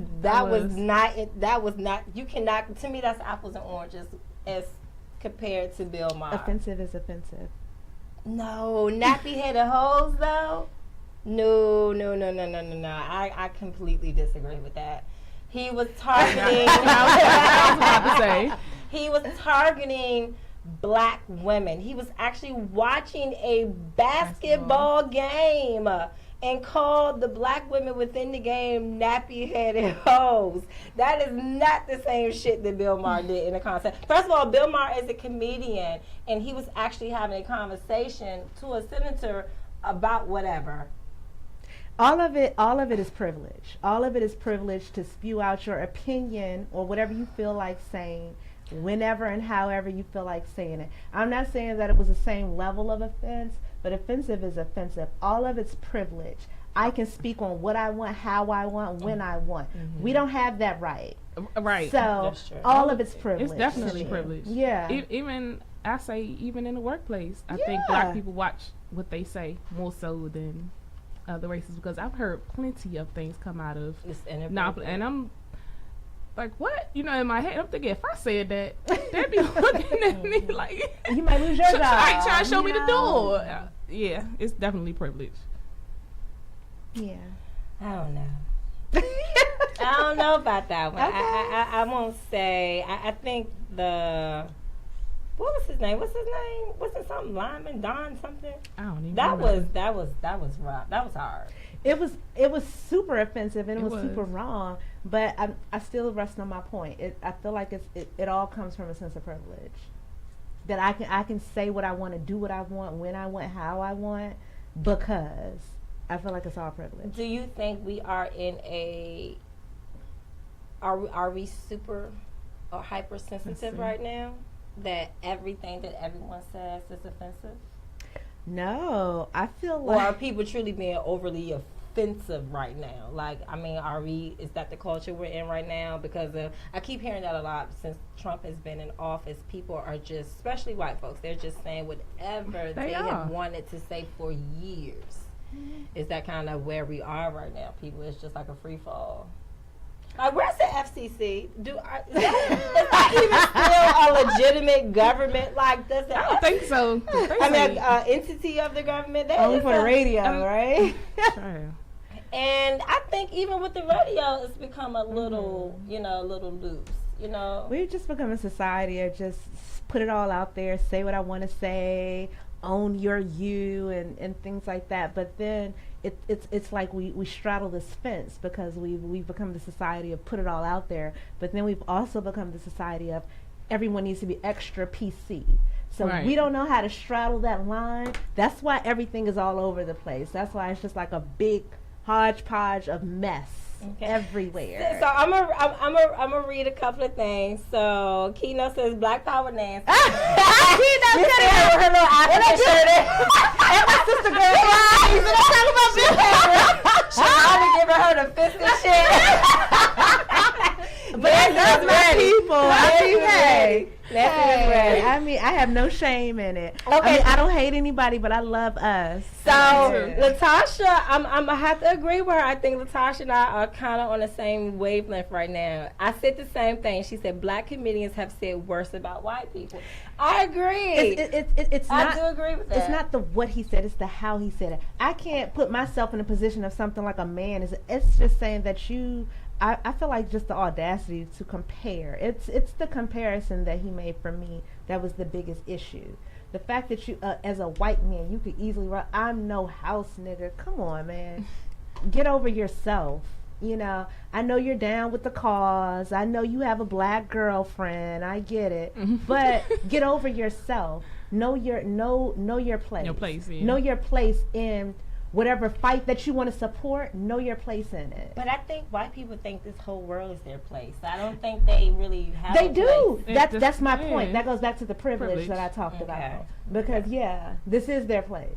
not. You cannot. To me, that's apples and oranges as compared to Bill Maher. Offensive is offensive. No, nappy-headed hoes though. No. I completely disagree with that. He was targeting. I was about to say. He was targeting black women. He was actually watching a basketball game and called the black women within the game nappy-headed hoes. That is not the same shit that Bill Maher did in the concept. First of all, Bill Maher is a comedian, and he was actually having a conversation to a senator about whatever. All of it is privilege. All of it is privilege to spew out your opinion or whatever you feel like saying, whenever and however you feel like saying it. I'm not saying that it was the same level of offense, but offensive is offensive. All of it's privilege. I can speak on what I want, how I want, when I want. We don't have that right. Right. So all of it's privilege. It's definitely privilege. Yeah. Even in the workplace, I think black people watch what they say more so than other races, because I've heard plenty of things come out of and I'm like, what? You know, in my head, I'm thinking, if I said that, they'd be looking at me like, you might lose your job. Like, trying to show me the door. Yeah, it's definitely privilege. Yeah. I don't know. I don't know about that one. Okay. I won't say. I think what was his name? Was it something Lyman Don something? I don't even know. That was rough. That was hard. It was super offensive and it was super wrong. But I still rest on my point. I feel like it all comes from a sense of privilege. That I can say what I want, to do what I want, when I want, how I want, because I feel like it's all privilege. Do you think we are in are we super or hypersensitive right now? That everything that everyone says is offensive? No, I feel like. Or are people truly being overly offensive right now? Like, I mean, is that the culture we're in right now? Because I keep hearing that a lot since Trump has been in office. People are just, especially white folks, they're just saying whatever they have wanted to say for years. Is that kind of where we are right now? People, it's just like a free fall. Like, where's the FCC? Is that even still a legitimate government? Like, does the I don't think so. Entity of the government? Only for the radio, right? Sure. And I think even with the radio, it's become a little, a little loose. We've just become a society of just put it all out there, say what I want to say, own your you, and things like that. But then it's like we straddle this fence because we've become the society of put it all out there, but then we've also become the society of everyone needs to be extra PC. So we don't know how to straddle that line. That's why everything is all over the place. That's why it's just like a big hodgepodge of mess everywhere. So I'm gonna read a couple of things. So Keno says Black Power Nancy. Keno said it with her little African shirt. And my sister girl flies. And I'm talking about Bill Paper. She's giving her the fist and shit. That's my people. I mean, hey. Hey. I mean, I have no shame in it. Okay. I mean, I don't hate anybody, but I love us. So, Latasha, I'm gonna have to agree with her. I think Latasha and I are kind of on the same wavelength right now. I said the same thing. She said black comedians have said worse about white people. I agree. It's not, I do agree with that. It's not the what he said; it's the how he said it. I can't put myself in a position of something like a man. It's just saying that you. I feel like just the audacity to compare. It's the comparison that he made for me that was the biggest issue. The fact that you, as a white man, you could easily run. I'm no house nigga. Come on, man. Get over yourself. You know, I know you're down with the cause. I know you have a black girlfriend. I get it. But get over yourself. Know your place. Your place, yeah. Know your place in whatever fight that you want to support. Know your place in it. But I think white people think this whole world is their place. I don't think they really have. They a do. place. That's my point. That goes back to the privilege that I talked Okay. about. Because this is their place.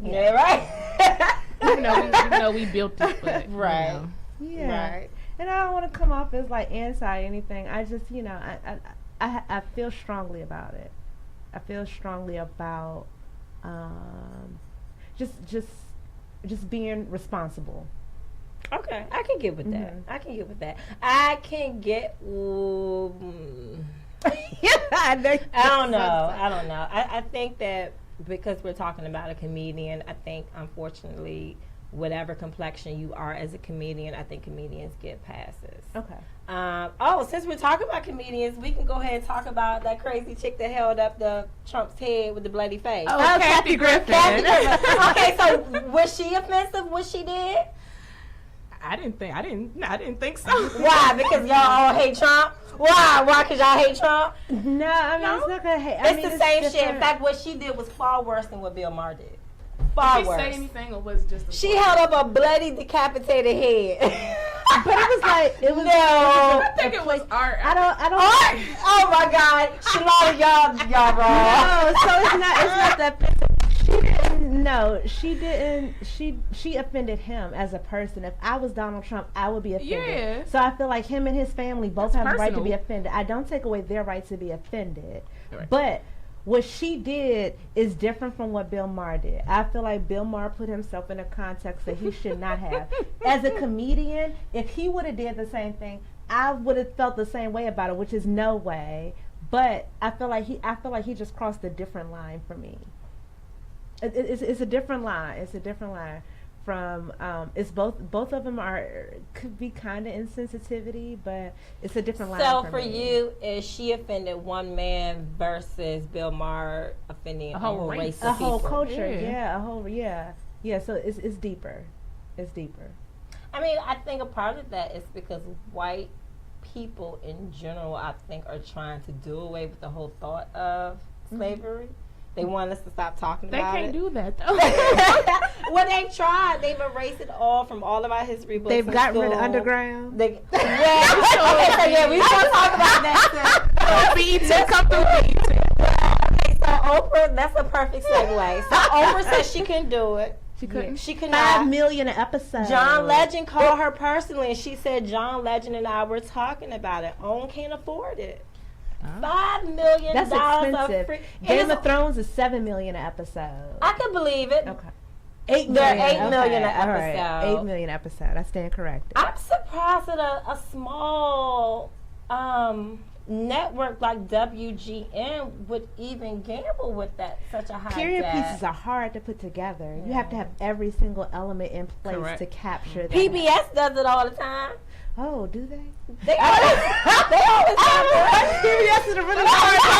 Yeah, right. Even though we built it, but Right. Yeah. Right. And I don't want to come off as like anti anything. I just, I feel strongly about it. I feel strongly about just being responsible. Okay, I can get with that. Mhm. I can get with that. I can get. I don't know. I think that because we're talking about a comedian, I think unfortunately, whatever complexion you are as a comedian, I think comedians get passes. Okay. Since we're talking about comedians, we can go ahead and talk about that crazy chick that held up the Trump's head with the bloody face. Oh, Kathy Griffin. Kathy Griffin. Okay, so was she offensive? What she did? I didn't think so. Why? Because y'all all hate Trump? Why? Why? Because y'all hate Trump? No, I mean, it's not gonna hate. I mean, It's the same shit. different. In fact, what she did was far worse than what Bill Maher did. Far Did she worse. say anything, or was it just? She held up a bloody, decapitated head. But it was like it was. No. I think it was art. I don't. Art? Oh my God, Shalala, y'all wrong. No, so it's not that. She didn't. No, she didn't. She offended him as a person. If I was Donald Trump, I would be offended. Yeah. So I feel like him and his family both have the right to be personal. offended. I don't take away their right to be offended, Right. but. What she did is different from what Bill Maher did. I feel like Bill Maher put himself in a context that he should not have. As a comedian, if he would have did the same thing, I would have felt the same way about it, which is no way. But I feel like he just crossed a different line for me. It's a different line. It's a different line from it's both of them could be kind of insensitivity, but it's a different line. So for me. you, is she offended one man versus Bill Maher offending a whole race of a whole people? culture, Yeah. yeah. So it's deeper. It's deeper. I mean, I think a part of that is because white people in general, I think, are trying to do away with the whole thought of slavery. They want us to stop talking about it. They can't do that though. Well, they tried. They've erased it all from all of our history books. They've in gotten rid of school. underground. Okay, so we going to talk about that. BET, come through BET. Okay, so Oprah, that's a perfect segue. So Oprah says she can do it. She couldn't. She could 5 not. million an episode. John Legend called her personally, and she said John Legend and I were talking about it. Own can't afford it. $5 million. That's expensive. Free. Game of Thrones is 7 million an episode. I can believe it. Okay. 8 They're million. 8 million Okay, an all right. episode. 8 million episode. I stand corrected. I'm surprised that a small network like WGN would even gamble with that such a high Period debt. pieces are hard to put together. You have to have every single element in place Correct. to capture that. PBS does it all the time. Oh, do they? They always have PBS is a really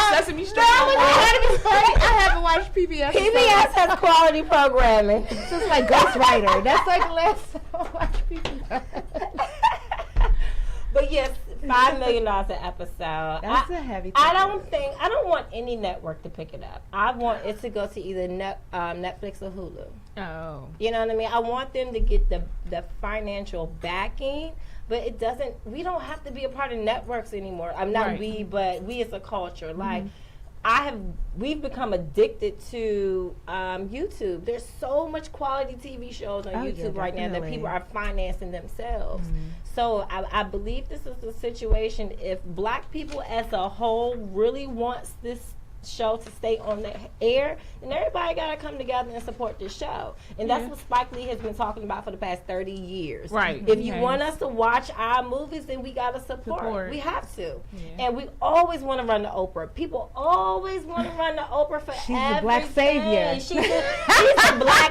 Sesame Street. I haven't watched PBS. PBS has quality programming. It's just like Ghost Rider. That's like the last time I watched PBS. But yes, $5 million an episode. That's a heavy thing. I don't want any network to pick it up. I want it to go to either Netflix or Hulu. Oh. You know what I mean? I want them to get the financial backing, but it doesn't. We don't have to be a part of networks anymore. I'm not Right. we, but we as a culture. Like we've become addicted to YouTube. There's so much quality TV shows on YouTube right now that people are financing themselves. So I believe this is the situation. If black people as a whole really wants this show to stay on the air, then everybody got to come together and support this show. And that's what Spike Lee has been talking about for the past 30 years. Right. If you want us to watch our movies, then we got to support. We have to. And we always want to run to Oprah. People always want to run to Oprah for She's everything. the black savior.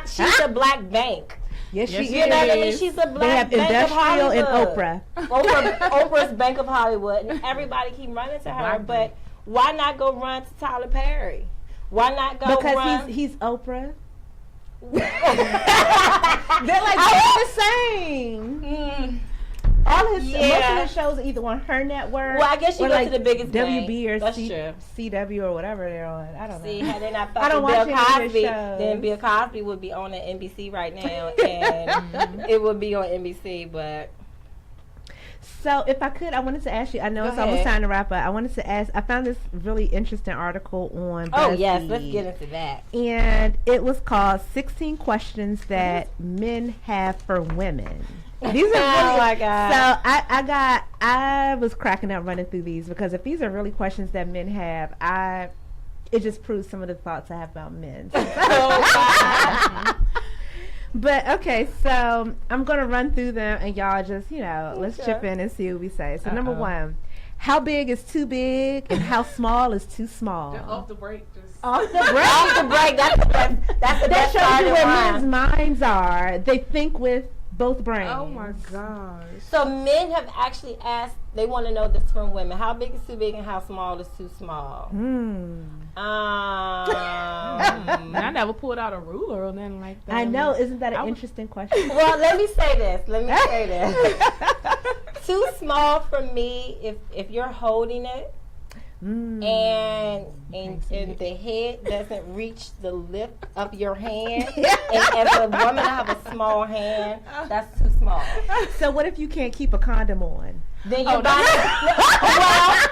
She's a black bank. Yes, she is. You know what I mean? She's a black They have Bank of industrial and Hollywood. Oprah. Oprah's Bank of Hollywood, and everybody keep running to her. But why not go run to Tyler Perry? Why not go run? Because he's Oprah. They're like the same. All his most of his shows are either on her network. Well, I guess you go like to the biggest WB or That's true. CW or whatever they're on. I don't know. See, had they not I don't fucked watch Bill any of Cosby, his shows. then Bill Cosby would be on the NBC right now, and it would be on NBC. But so, if I could, I wanted to ask you. I know it's almost time to wrap up. I wanted to ask. I found this really interesting article on BuzzFeed. Oh yes, let's get into that. And it was called 16 Questions That Men Have for Women. These are really, oh my God. So I was cracking up running through these because if these are really questions that men have, it just proves some of the thoughts I have about men. But okay, so I'm gonna run through them and y'all just let's chip in and see what we say. So number one, how big is too big and how small is too small? Off the break, off the break. That's the best. That shows you where men's minds are. They think with both brains. Oh my gosh. So men have actually asked, they want to know this from women. How big is too big and how small is too small? I never pulled out a ruler or nothing like that. I know. Isn't that an interesting question? Well, let me say this. Too small for me if you're holding it and the head doesn't reach the lip of your hand. And as a woman, I have a small hand. That's too small. So what if you can't keep a condom on? Then you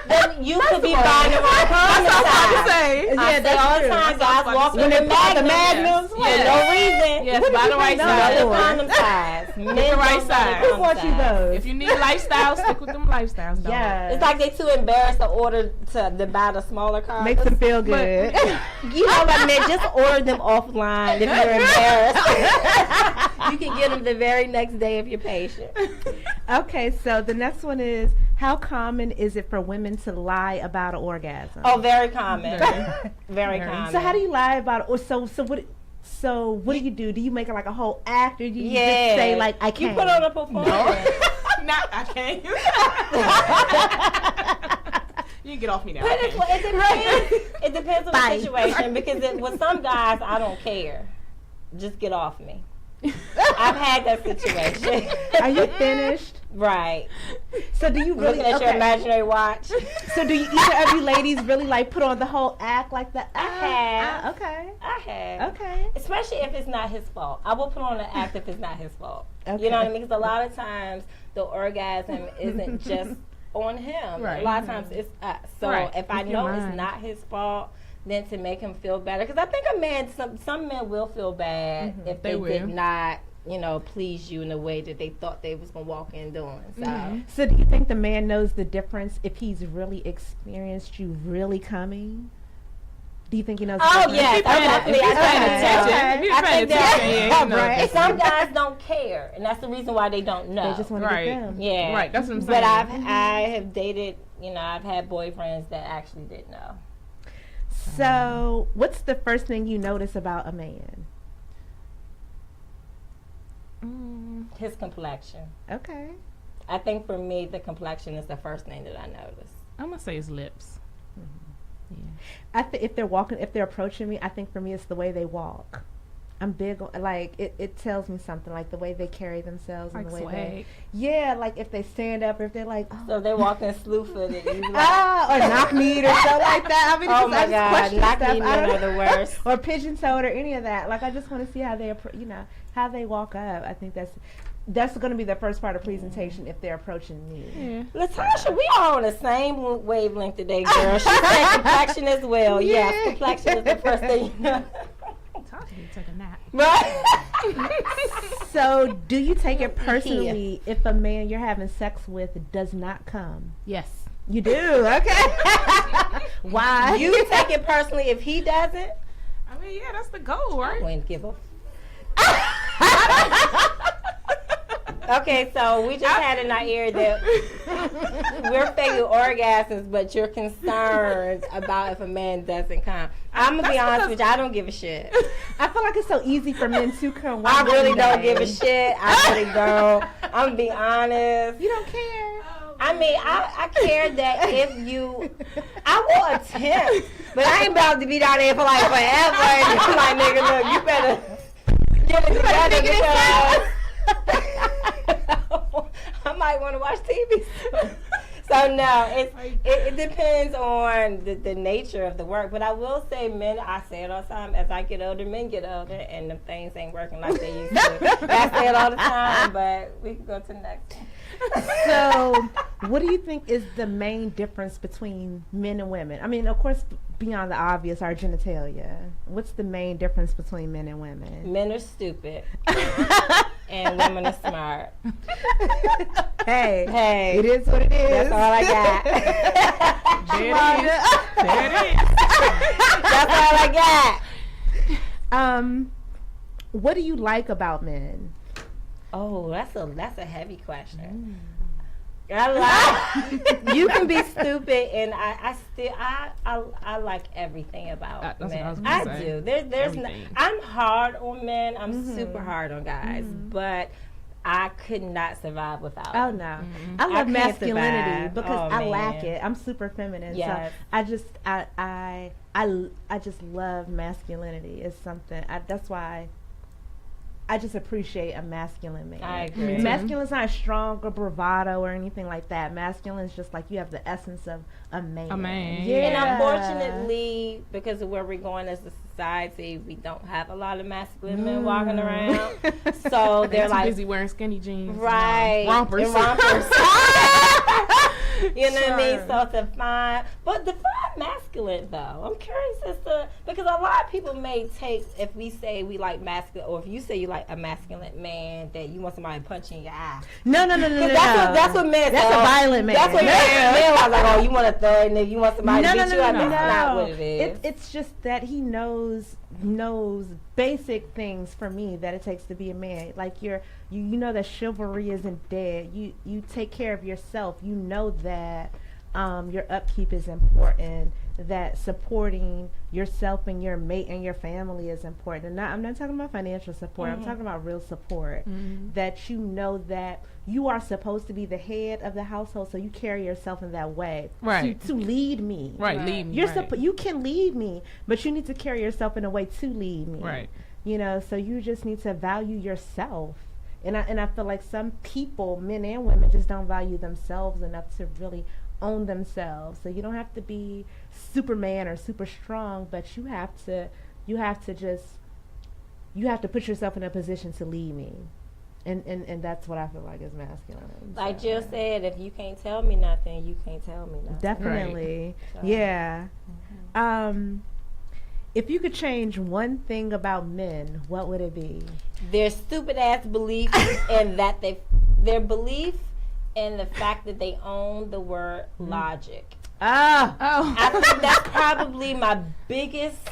then you could be buying the wrong condom size. I say all the time, guys walk in the magnums for no reason. Yes, buy the right size. The condom size. Get the right size. Who bought you those? If you need lifestyles, stick with them lifestyles. Yeah, it's like they too embarrassed to order to buy the smaller condoms. Makes them feel good. You know what I mean? Just order them offline if you're embarrassed. You can get them the very next day if you're patient. Okay, so the next one is, how common is it for women to lie about an orgasm? Oh, very common. Very common. So how do you lie about it? So what do you do? Do you make it like a whole act, or do you just say like I can't? You put on a performance. Not I can't. You can get off me now. It depends on the situation because with some guys I don't care. Just get off me. I've had that situation. Are you finished? Right. So do you really looking at your imaginary watch? So do you either of you ladies really like put on the whole act like that? I have. Okay. I have. Okay. Especially if it's not his fault. I will put on an act if it's not his fault. Okay. You know what I mean? Because a lot of times the orgasm isn't just on him. Right. A lot of times it's us. So if I know it's not his fault, then to make him feel better, because I think a man, some men will feel bad if they did not, please you in the way that they thought they was gonna walk in doing. So, so do you think the man knows the difference if he's really experienced you really coming? Do you think he knows? Oh yes, definitely. I think some guys don't care, and that's the reason why they don't know. They just want to get them. Yeah, right. That's what I'm saying. But I have dated, I've had boyfriends that actually didn't know. So, what's the first thing you notice about a man? His complexion. Okay. I think for me, the complexion is the first thing that I notice. I'm gonna say his lips. Yeah. If they're approaching me, I think for me it's the way they walk. I'm big on, like, it tells me something, like the way they carry themselves and Like the way swag. like if they stand up, or if they're like, so if they walking slew-footed, or knock-kneed or something like that. I mean, oh my God, knock-kneed men are the worst. Or pigeon-toed or any of that. Like, I just want to see how they, how they walk up. I think that's, that's going to be the first part of presentation if they're approaching me. Yeah. Latasha, we are on the same wavelength today, girl. She said complexion as well. Yeah. Yes, complexion is the first thing you know. Tasha need to take a nap. Right? So, do you take it personally if a man you're having sex with does not come? Yes. You do? Okay. Why? You take it personally if he doesn't? I mean, yeah, that's the goal, I right? wouldn't give a Okay, so we just had in our ear that we're faking orgasms, but you're concerned about if a man doesn't come. I'm going to be honest with you, I don't give a shit. I feel like it's so easy for men to come. I really don't give a shit. I really don't. I'm going to be honest. You don't care? I mean, I care that if you, I will attempt, but I ain't about to be down there for like forever. And I'm like, nigga, look, you better get it together because I might want to watch TV. So no, it depends on the nature of the work. But I will say, men, I say it all the time, as I get older, men get older, and the things ain't working like they used to. I say it all the time, but we can go to the next one. So, what do you think is the main difference between men and women? I mean, of course, beyond the obvious, our genitalia. What's the main difference between men and women? Men are stupid, and women are smart. Hey, it is what it is. That's all I got. There it is. There it is. That's all I got. What do you like about men? Oh, that's a heavy question. I like you can be stupid, and I like everything about That's what I men. was gonna say. Do. There's no, Everything. I'm hard on men. I'm super hard on guys, but I could not survive without. Oh them. no, I I love can't masculinity survive. because Oh, I lack man. it. I'm super feminine, Yes. so I just love masculinity. It's something. That's why I just appreciate a masculine man. I agree. Masculine's not strong or bravado or anything like that. Masculine is just like you have the essence of a man. A man. Yeah. And unfortunately, because of where we're going as a society, we don't have a lot of masculine men walking around. So They're they're too like, busy wearing skinny jeans. right, Rompers. and rompers. You know what I mean? Sure. So to find, but define masculine though. I'm curious as to, because a lot of people may take, if we say we like masculine, or if you say you like a masculine man, that you want somebody to punch you in your eye. No. That's what men. That's a violent man. That's what men are like. Oh, you want a thug nigga? You want somebody to beat you up? No. That's not what it is. It's just that he knows basic things for me that it takes to be a man. Like you know that chivalry isn't dead. You take care of yourself. You know that your upkeep is important. That supporting yourself and your mate and your family is important. And I'm not talking about financial support. I'm talking about real support. That you know that you are supposed to be the head of the household, so you carry yourself in that way. Right. To lead me. Right, lead me. You're right. you can lead me, but you need to carry yourself in a way to lead me. Right. You know, so you just need to value yourself. And I feel like some people, men and women, just don't value themselves enough to really own themselves. So you don't have to be Superman or super strong, but you have to put yourself in a position to lead me. And that's what I feel like is masculine. Like So, Jill said, if you can't tell me nothing, you can't tell me nothing. definitely. So, Yeah. If you could change one thing about men, what would it be? Their stupid ass belief in that their belief in the fact that they own the word logic. Ah. Oh. I think that's probably my biggest.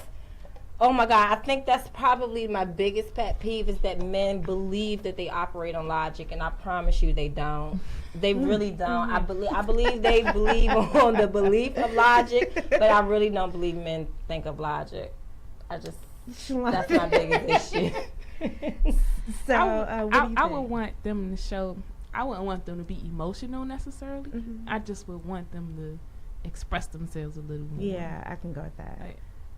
Oh my God! I think that's probably my biggest pet peeve is that men believe that they operate on logic, and I promise you they don't. They really don't. I believe they believe on the belief of logic, but I really don't believe men think of logic. That's my biggest issue. So, what do you I think? would want them to show. I wouldn't want them to be emotional necessarily. I just would want them to express themselves a little more. Yeah, I can go with that. Like,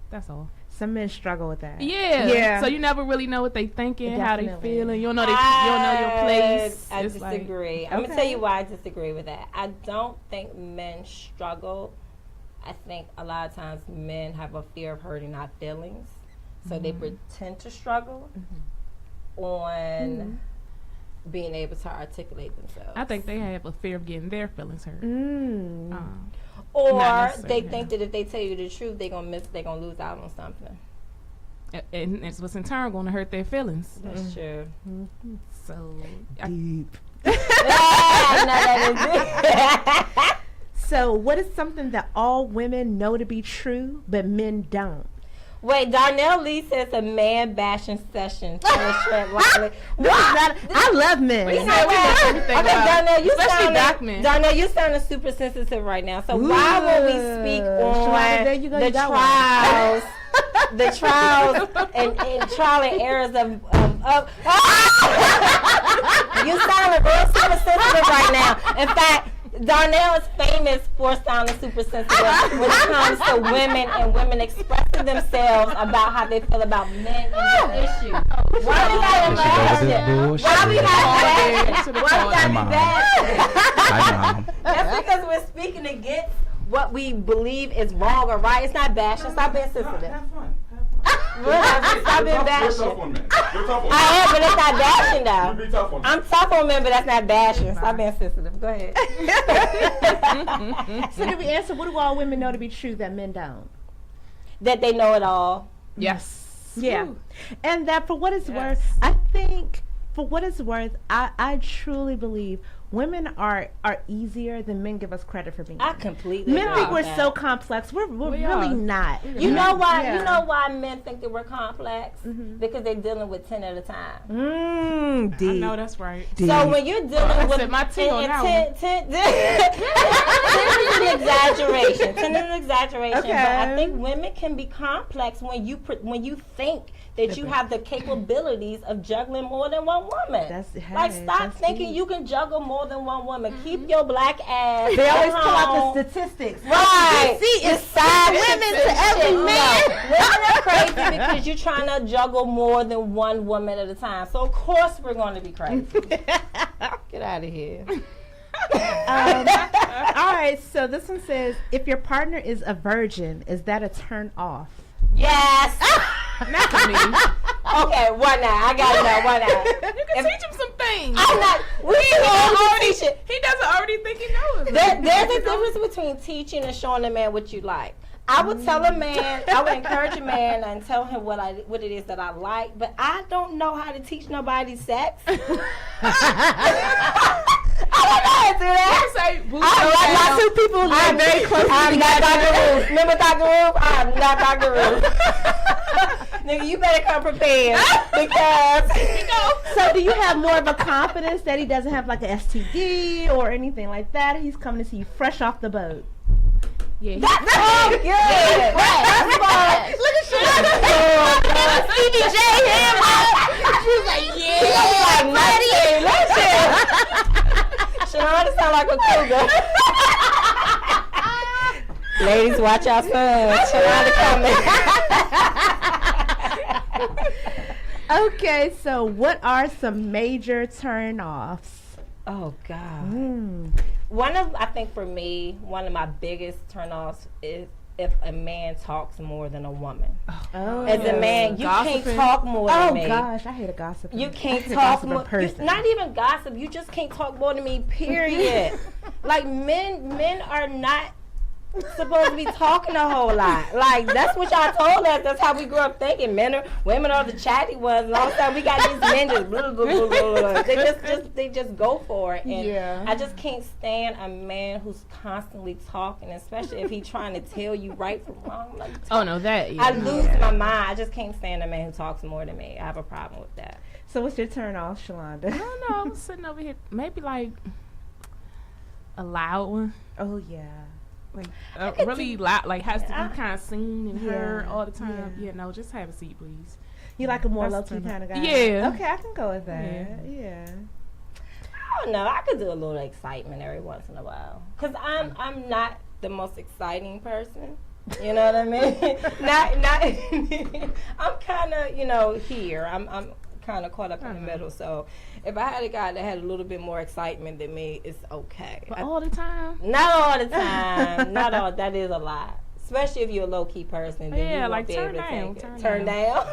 that's all. Some men struggle with that. Yeah. So you never really know what they thinking, how they Definitely. feeling. You don't know you don't know your place. I It's like- disagree. I'm gonna tell you why I disagree with that. I don't think men struggle. I think a lot of times men have a fear of hurting our feelings, so they pretend to struggle on being able to articulate themselves. I think they have a fear of getting their feelings hurt. Or Not they necessarily, think that if they tell you the truth, they're gonna lose out on something. And it's what's in turn going to hurt their feelings. That's true. So, Deep. Yeah, I know that is So, what is something that all women know to be true, but men don't? Wait, Darnell Lee says a man bashing session. I love men. We said we know everything Okay, about, especially black Darnell, men. Darnell, you sounding super sensitive right now. So why would we speak Shalonda, there you go, on you the got trials, the trials and trial and errors of you sounding real super sensitive right now. In fact, Darnell is famous for sounding super sensitive when it comes to women and women expressing themselves about how they feel about men and their issues. Why we gotta bash it? Why we gotta bash it? Why we gotta be bashing it? That's because we're speaking against what we believe is wrong or right. It's not bashing. Stop being sensitive. Have fun. Stop being You're bashing. tough on men. You're tough on men. I am, but it's not bashing though. You be tough on men. I'm tough on men, but that's not bashing. Stop being sensitive. Go ahead. So, did we answer what do all women know to be true that men don't? That they know it all. Yes. Yeah. Woo. And that for what it's worth, Yes. I think for what it's worth, I truly believe women are easier than men give us credit for being. I completely Men agree think with we're that. so complex. We're We really are. not. You know why? Yeah. You know why men think that we're complex? Because they're dealing with 10 at a time. I Deep. know that's right. So when you're dealing I with said my tea on that 10 is an exaggeration. 10 is an exaggeration. Okay. But I think women can be complex when you think that you have the capabilities of juggling more than one woman. Like stop that's thinking deep. you can juggle more than one woman. Keep your black ass. They always at pull out home. the statistics. Right. See, it's Side women chicks to and every shit. man. No. Women are crazy because you're trying to juggle more than one woman at a time. So of course we're going to be crazy. Get out of here. All right, so this one says, if your partner is a virgin, is that a turn off? Yes. Not for me. Okay, why not? I gotta know why not. You can teach him some things. I'm not. We can teach it. He doesn't already think he knows. There's a difference between teaching and showing a man what you like. I would tell a man, I would encourage a man and tell him what it is that I like, but I don't know how to teach nobody sex. I don't know how to do that. Say, I'm not two people live very close. I'm not Dr. Ruth. Remember Dr. Ruth? I'm not Dr. Ruth. Nigga, you better come prepared because So do you have more of a confidence that he doesn't have like an STD or anything like that? He's coming to see you fresh off the boat. Yeah, that's all good. That's fine. Look at you. CBJ here, she's like, yeah, buddy. Shalonda sound like a cougar. Ladies, watch your son. Shalonda coming. Okay, so what are some major turn-offs? Oh God. I think for me, one of my biggest turn-offs is if a man talks more than a woman. Oh, As a man, you Gossiping. can't talk more than me. Oh gosh, I hate a gossip. You can't talk more. Not even gossip. You just can't talk more than me. Period. Like men are not supposed to be talking a whole lot. Like that's what y'all told us. That's how we grew up thinking. Women are the chatty ones, and all of a sudden we got these men just blah, blah, blah, blah, blah. They just go for it. And Yeah. I just can't stand a man who's constantly talking, especially if he's trying to tell you right from wrong. Like, Oh no, that. Yeah. I lose my mind. I just can't stand a man who talks more than me. I have a problem with that. So what's your turn-off, Shalonda? I don't know. I'm sitting over here, maybe like a loud one, Oh yeah. like really loud, like has to be kind of seen and heard Yeah, all the time. yeah. Yeah, no, just have a seat, please. You like a more That's low-key turn-off. kind of guy? Yeah. Okay, I can go with that. Yeah. I don't know. I could do a little excitement every once in a while. Because I'm not the most exciting person. You know what I mean? not. I'm kind of, here. I'm kind of caught up in the middle. So if I had a guy that had a little bit more excitement than me, it's okay. But all the time. Not all the time. Not all. That is a lot. Especially if you're a low-key person. Then Yeah, you like won't be turn able to down, take it. turn Turn down. down.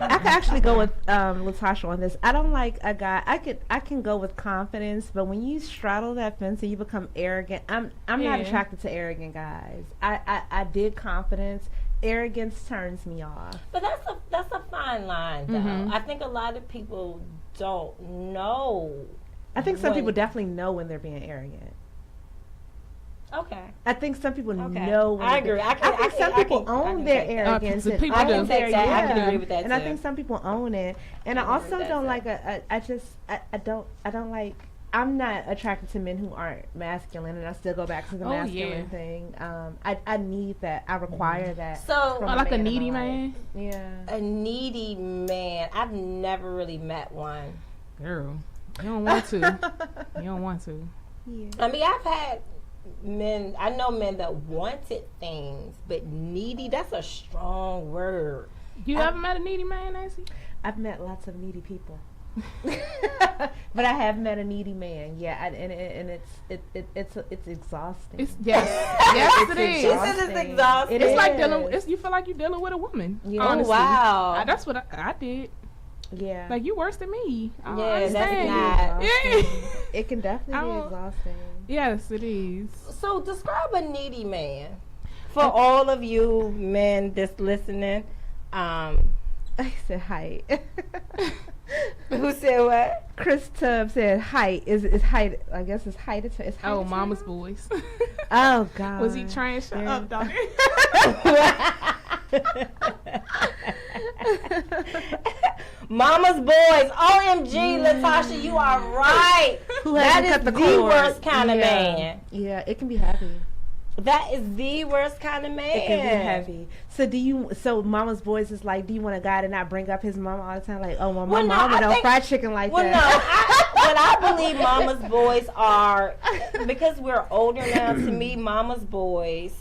I could actually go with Latasha on this. I don't like a guy. I can go with confidence, but when you straddle that fence and you become arrogant, I'm not attracted to arrogant guys. I dig confidence. Arrogance turns me off. But that's a fine line, though. I think a lot of people don't know. I think some people definitely know when they're being arrogant. Okay. I think some people know. When I agree. I think some people own their arrogance. I can agree with that. And I think some people own it. And I also don't like I don't like. I'm not attracted to men who aren't masculine, and I still go back to the masculine thing. I need that. I require that. So, like a needy man. Yeah. A needy man. I've never really met one. Girl, you don't want to. You don't want to. Yeah. I mean, I've had men. I know men that wanted things, but needy. That's a strong word. You ever met a needy man, Nancy? I've met lots of needy people. But I have met a needy man, and it's exhausting. Yes, it is. She said it's exhausting. It's like you feel like you're dealing with a woman. Yeah. Honestly. Oh, wow. That's what I did. Yeah, like you worse than me. That's not. Yeah. It can definitely be exhausting. Yes, it is. So describe a needy man for all of you men that's listening. I said height. Who said what? Chris Tubb said height is height. I guess it's height. It's height. Oh, Mama's boys. Oh God. Was he trying to shut up, dog? Mama's boys. OMG, Latasha, you are right. That is the worst kind of man. Yeah, it can be heavy. That is the worst kind of man. It can be heavy. So Mama's boys is like, do you want a guy to not bring up his mama all the time? Like, oh, my mama don't fry chicken like that. No, what I believe Mama's boys are, because we're older now, to me, Mama's boys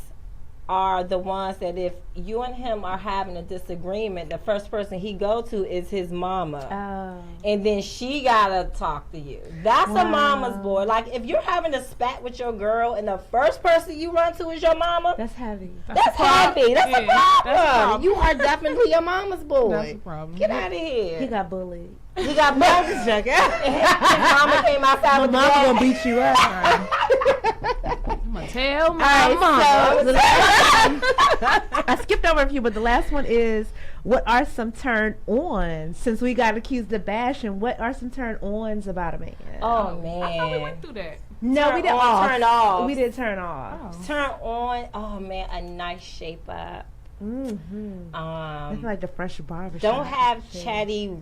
are the ones that if you and him are having a disagreement, the first person he go to is his mama. Oh. And then she gotta talk to you. That's a mama's boy. Like if you're having a spat with your girl and the first person you run to is your mama, that's heavy. That's heavy. That's a problem. That's a problem. You are definitely a mama's boy. That's a problem. Get out of here. He got bullied. He got bullied. His mama came outside with the mama gonna beat you up. I'm gonna tell my mama. I skipped over a few, but the last one is, what are some turn-ons? Since we got accused of bashing, what are some turn-ons about a man? Oh, man. I thought we went through that. No, we did turn off. We did turn off. Oh. Turn on. Oh, man, a nice shape up. Mm-hmm. I feel like the fresh barbershop. Don't have chatty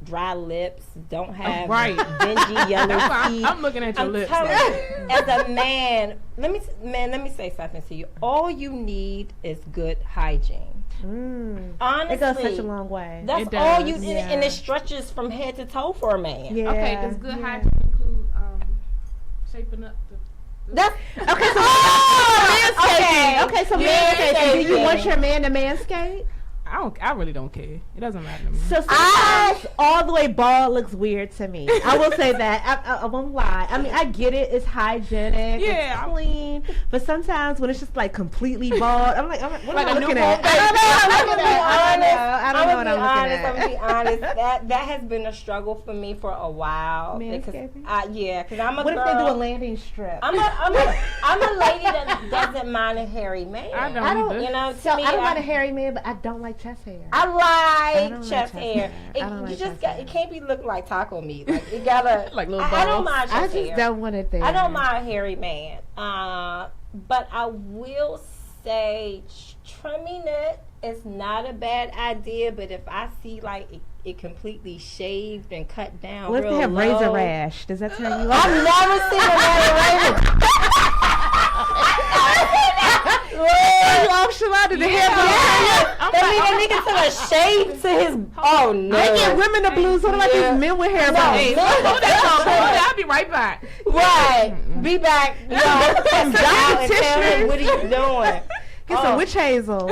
dry lips. Don't have right. dingy yellow teeth. I'm looking at your lips. As a man, let me say something to you. All you need is good hygiene. Honestly, it goes such a long way. That's all you need, and it stretches from head to toe for a man. Yeah. Okay, does good hygiene include shaping up the that's okay. So manscaping. Okay, so manscaping. Do you want your man to manscape? I really don't care. It doesn't matter to me. So sometimes all the way bald looks weird to me. I will say that. I won't lie. I mean, I get it. It's hygienic. Yeah, it's clean. But sometimes when it's just like completely bald, I'm like what am I looking at? I don't know what I'm looking at. I'm gonna be honest. That has been a struggle for me for a while. Manscaping? Because I'm a what girl. What if they do a landing strip? I'm a lady that doesn't mind a hairy man. I don't. You know, so I don't mind a hairy man, but I don't like chest hair. I like chest hair. It can't be looking like taco meat. Like it gotta like little balls. I don't mind chest hair. I just don't want it there. I don't mind a hairy man. But I will say trimming it is not a bad idea. But if I see like it completely shaved and cut down, what if they have razor rash? Does that turn you off? I've never seen a razor. The hair that nigga took a shave to his. Oh no! They get women the blues. What about these men with hair? Hey, hold that. I'll be right back. Right, be back. Yo, what are you doing? Get some witch hazel.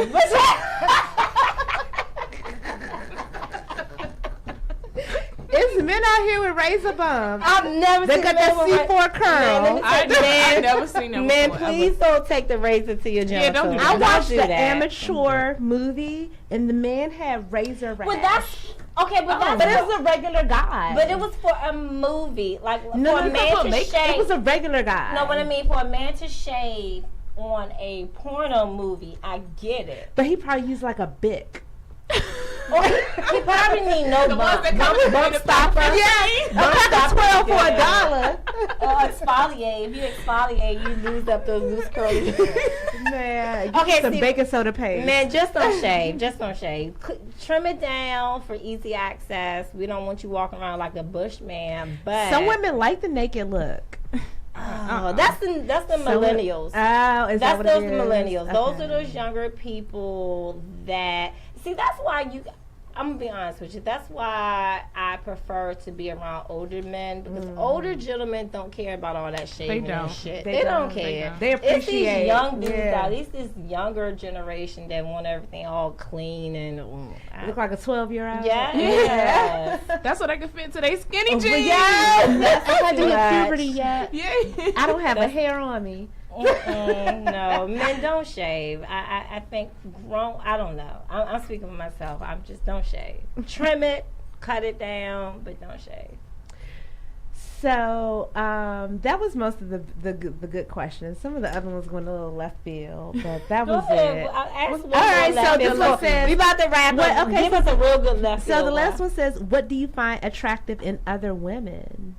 It's some men out here with razor bumps. I've never They seen got a man that with C4 curl. I've never seen that Man, before, please ever. don't take the razor to your Yeah, don't genitals. do I that. watched do the that. amateur movie, and the man had razor rash. But that's okay. But but it was a regular guy. But it was for a movie, like no, for no, a man no, to it shave. was a regular guy. No, what I mean, for a man to shave on a porno movie, I get it. But he probably used like a Bic. Or he probably need no The ones bump. that come with Bump the stopper. Yeah, Bump a pack of stopper 12 for good. $1. Or exfoliate. If you exfoliate, you lose up those loose curly hairs. Man, Okay, get some see, baking soda paste. Man, just don't shave. Just don't shave. Trim it down for easy access. We don't want you walking around like a bushman. But Some women like the naked look. oh, that's the millennials. Oh, is that That's what those it the is? millennials. Those Okay. are those younger people that see. That's why I'm gonna be honest with you. That's why I prefer to be around older men because older gentlemen don't care about all that shaving don't. and shit. They They don't don't. care. They It's these appreciate. young dudes Yeah. out. It's this younger generation that want everything all clean and. Look like a 12-year-old. Yeah. Yeah. That's what they can fit into their skinny Oh, but jeans. yes, I haven't too hit much. puberty yet. Yeah. I don't have a hair on me. No, men don't shave. I think I don't know. I'm speaking for myself. I'm just don't shave. Trim it, cut it down, but don't shave. So that was most of the good questions. Some of the other ones went a little left field, but that Go was ahead. it. Ask one All right, more left so this field. one says- we about to wrap What- up. okay, Give so- us a real good left field. So the last one says, "What do you find attractive in other women?"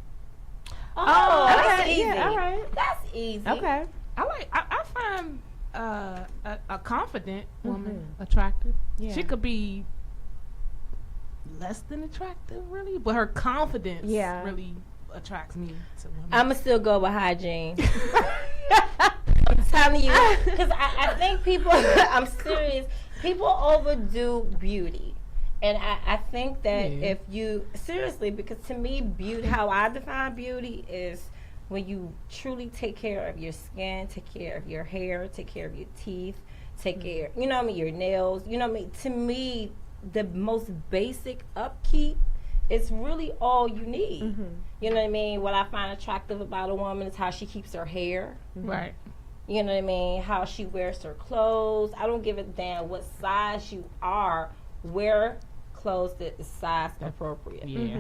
Oh, that's okay, easy. yeah, all right. That's easy. Okay. I find a confident woman attractive. Yeah. She could be less than attractive, really, but her confidence really attracts me to women. I'ma still go with hygiene. I'm telling you, because I think people. I'm serious. People overdo beauty. And I think that if you, seriously, because to me, beauty, how I define beauty is when you truly take care of your skin, take care of your hair, take care of your teeth, take care, you know what I mean, your nails, you know what I mean. To me, the most basic upkeep is really all you need. You know what I mean? What I find attractive about a woman is how she keeps her hair. Right. You know what I mean? How she wears her clothes. I don't give a damn what size you are. Wear clothes that is size appropriate. Yeah.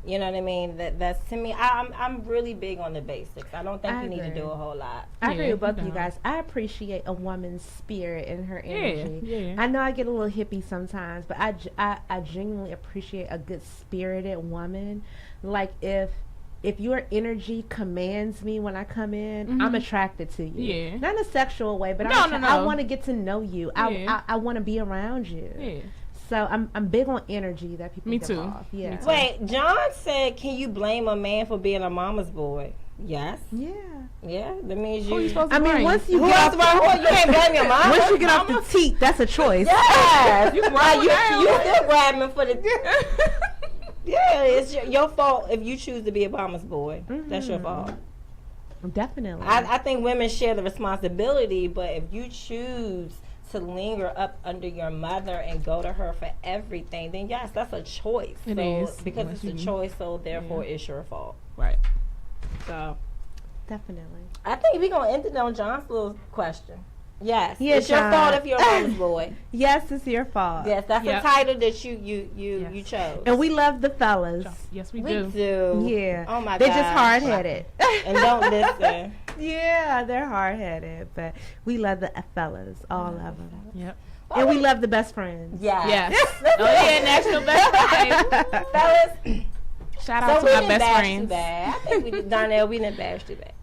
You know what I mean? That's to me. I'm really big on the basics. I don't think I you need to agree. do a whole lot. I agree Yeah, with both of you you don't. guys. I appreciate a woman's spirit and her energy. Yeah. I know I get a little hippie sometimes, but I genuinely appreciate a good spirited woman. Like if your energy commands me when I come in, I'm attracted to you. Yeah. Not in a sexual way, but No, I no. want to get to know you. Yeah. I want to be around you. Yeah. So I'm big on energy that people Me give too. off. Yeah. Me too. Wait, John said, "Can you blame a man for being a mama's boy?" Yes. Yeah. Yeah. That means Who you you. supposed to I mean, bring? once you Who get else off about who? You can't blame your mama. once you get off the teat, that's a choice. Yes. You Like, grown now. you still grabbing for the. Yeah, it's your fault if you choose to be a mama's boy. That's your fault. Definitely. I think women share the responsibility, but if you choose to linger up under your mother and go to her for everything, then yes, that's a choice. It so, is. because Unless it's a you- choice, so therefore it's your fault. Right. So Definitely. I think we're gonna end it on John's little question. Yes, Yeah, it's your John. fault if you're a mama's boy. Yes, it's your fault. Yes, that's Yep. a title that you Yes. chose. And we love the fellas. Yes, we we do. do. Yeah. Oh my They're God. just hard headed. And don't listen. Yeah, they're hard headed, but we love the fellas, all of them. Yep. And we love the best friends. Yeah. Yes. Oh yeah, national best friend. Fellas, Shout so out we to my didn't best bash friends. too bad. I think we did, Donnell, we didn't bash too bad.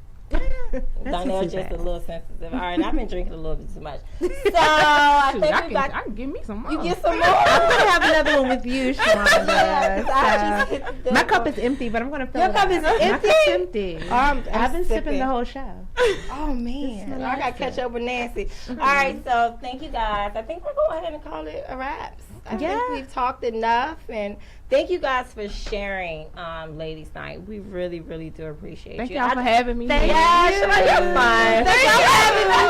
Donnell too just bad. a little sensitive. All right, I've been drinking a little bit too much. So I Shoot, think I we can, got I can give me some more. you get some more. I'm gonna have another one with you, Sharonda. Yes, I just hit the My dead cup one. is empty, but I'm gonna fill Your it cup up. is My empty? cup's empty. I'm I've been sipping sipping. the whole show. Oh man, It's I gotta catch up with Nancy. All right, so thank you guys. I think we're going ahead and call it a wrap. I Yeah. think we've talked enough, and thank you guys for sharing, Ladies Night. We really, really do appreciate Thank you. y'all for having me. Thank Yeah, you. Shalai, you're fine.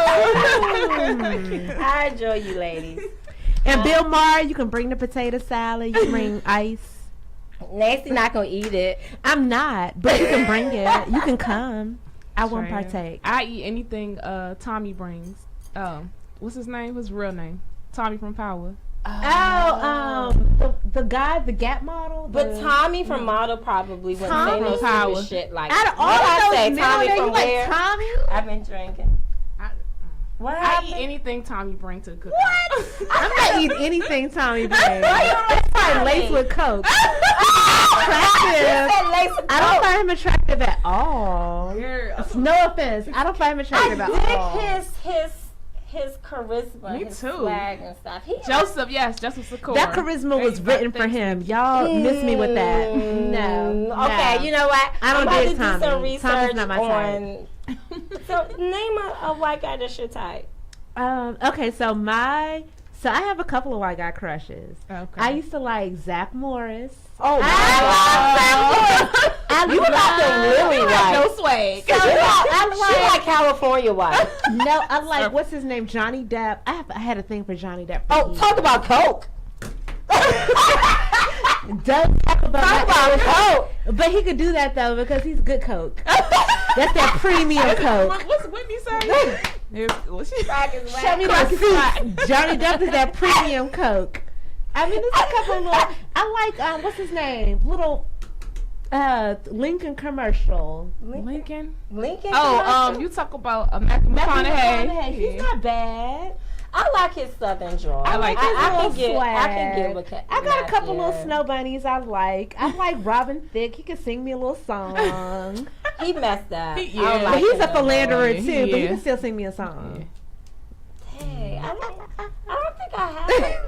Thank you. I enjoy you, ladies. And Bill Maher, you can bring the potato salad. You can bring ice. Nancy not gonna eat it. I'm not, but you can bring it. You can come. I won't partake. I eat anything Tommy brings. What's his name? What's his real name? Tommy from Power. The guy, the Gap model. But Tommy from Model probably wouldn't say no stupid shit like out of all what I those say, men Tommy there, from you like where? Tommy? I've been drinking. What I happened? eat anything Tommy bring to the cookout. What? I'm not eating anything Tommy brings. Why you don't like It's probably Tommy? laced with Coke. You Attractive. said lace with I don't Coke. find him attractive at all. You're No offense. I don't find him attractive at all. I dig his charisma, Me his too. swag and stuff. Joseph, yes, Joseph Secor. That charisma was written for him. Y'all miss me with that. No. Okay, no. you know what? I don't I'm about dig to do Tommy. some research Tommy's not my on. So name a white guy that's your type. Okay, so I have a couple of white guy crushes. Okay. I used to like Zach Morris. Oh my God. God! You about to really white. No swag. So she like California white. No, I like what's his name, Johnny Depp. I had a thing for Johnny Depp. Oh, talk about Coke. Does talk about Coke. But he could do that though because he's good Coke. That's that premium Coke. What's Whitney saying? Show me the Johnny Depp is that premium Coke. I mean, there's a couple of little. I like what's his name? Little Lincoln commercial. Lincoln. Oh, You talk about Matthew McConaughey. He's not bad. I like his southern drawl. I like his I can give a I got a couple little snow bunnies I like. I like Robin Thicke. He can sing me a little song. He messed up. Yeah. I don't But like he's him a no philanderer more. too. Yeah. But he can still sing me a song. Hey, I don't think I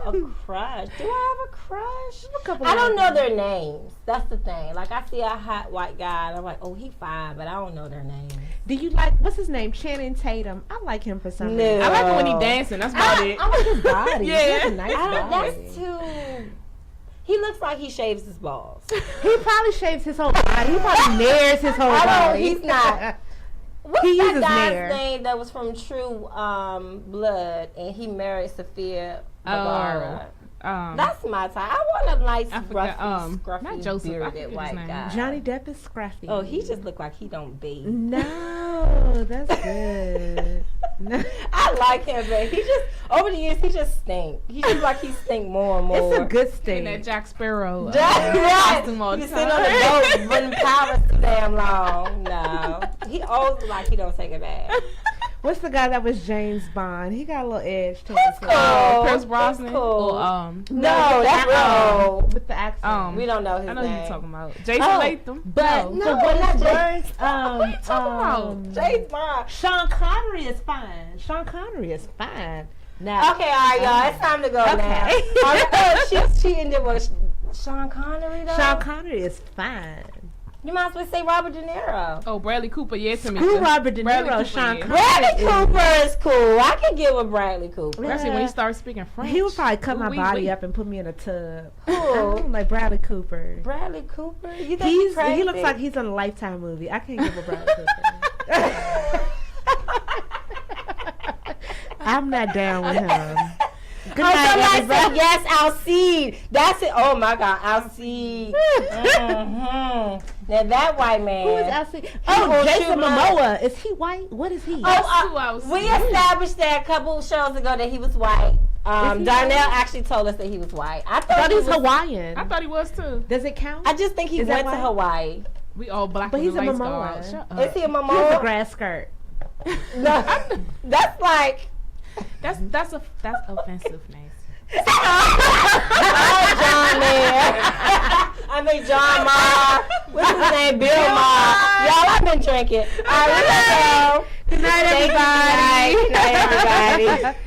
have a crush. Do I have a crush? I don't know their names. That's the thing. Like, I see a hot white guy, and I'm like, oh, he fine, but I don't know their names. Do you like, what's his name? Channing Tatum. I like him for some No. reason. I like it when he dancing. That's about it. I like his body. Yeah. He has a nice body. That's too... He looks like he shaves his balls. He probably shaves his whole body. He probably nares his whole body. He's not. What's He that uses guy's nair. name that was from True Blood, and he married Sophia Vergara? That's my type. I want a nice, I forgot, scruffy, not Joseph, I bearded forget his white name. guy. Johnny Depp is scruffy. Oh, he just looked like he don't bathe. No, that's good. No. I like him, but he just over the years he just stink. He just like he stink more and more. It's a good And sting. that Jack Sparrow Right. costume all You the sit on the time. boat running powers too damn long. No, he always look like he don't take a bath. What's the guy that was James Bond? He got a little edge to He's him. cool. Pierce Brosnan. He's cool. Or, No, that's real. With the accent. We don't know his I know name. who you're talking about. Jason Oh, Latham. But No, for what not it's James. worth, What are you talking about? James Bond. Sean Connery is fine. Sean Connery is fine. Now, Okay, all right, y'all. It's time to go Okay. now. Oh, she's cheating. There was Sean Connery though. Sean Connery is fine. You might as well say Robert De Niro. Oh, Bradley Cooper. Yeah, to me. Screw Robert De Bradley Niro. Cooper, Sean yeah. Connery. Bradley Cooper is cool. I can get with Bradley Cooper. Especially when he starts speaking French. He would probably cut my Ooh, body wee. up and put me in a tub. Cool. Like Bradley Cooper. Bradley Cooper? You think he's crazy? He looks like he's in a Lifetime movie. I can't give a Bradley Cooper. I'm not down with him. Good night, somebody everybody. said, yes, Alcide. That's it. Oh, my God. Alcide. Now, that white man. Who is Alcide? will Oh, Jason shoot my- Momoa. Is he white? What is he? who I was we seeing. established that a couple shows ago that he was white. Is he Darnell white? actually told us that he was white. I I thought thought he he's was. Hawaiian. I thought he was too. Does it count? I just think he Is that went to white? Hawaii. We all black But and he's a the lights go Momoa. out. Shut up. Is he a He has a Momoa? grass skirt. No, that's like. That's offensive, Nancy. John there. I mean John Marr. What's his name? Bill Marr. Y'all, I've been drinking. All right, let's go. Good night, Thank you. everybody. Good night, everybody.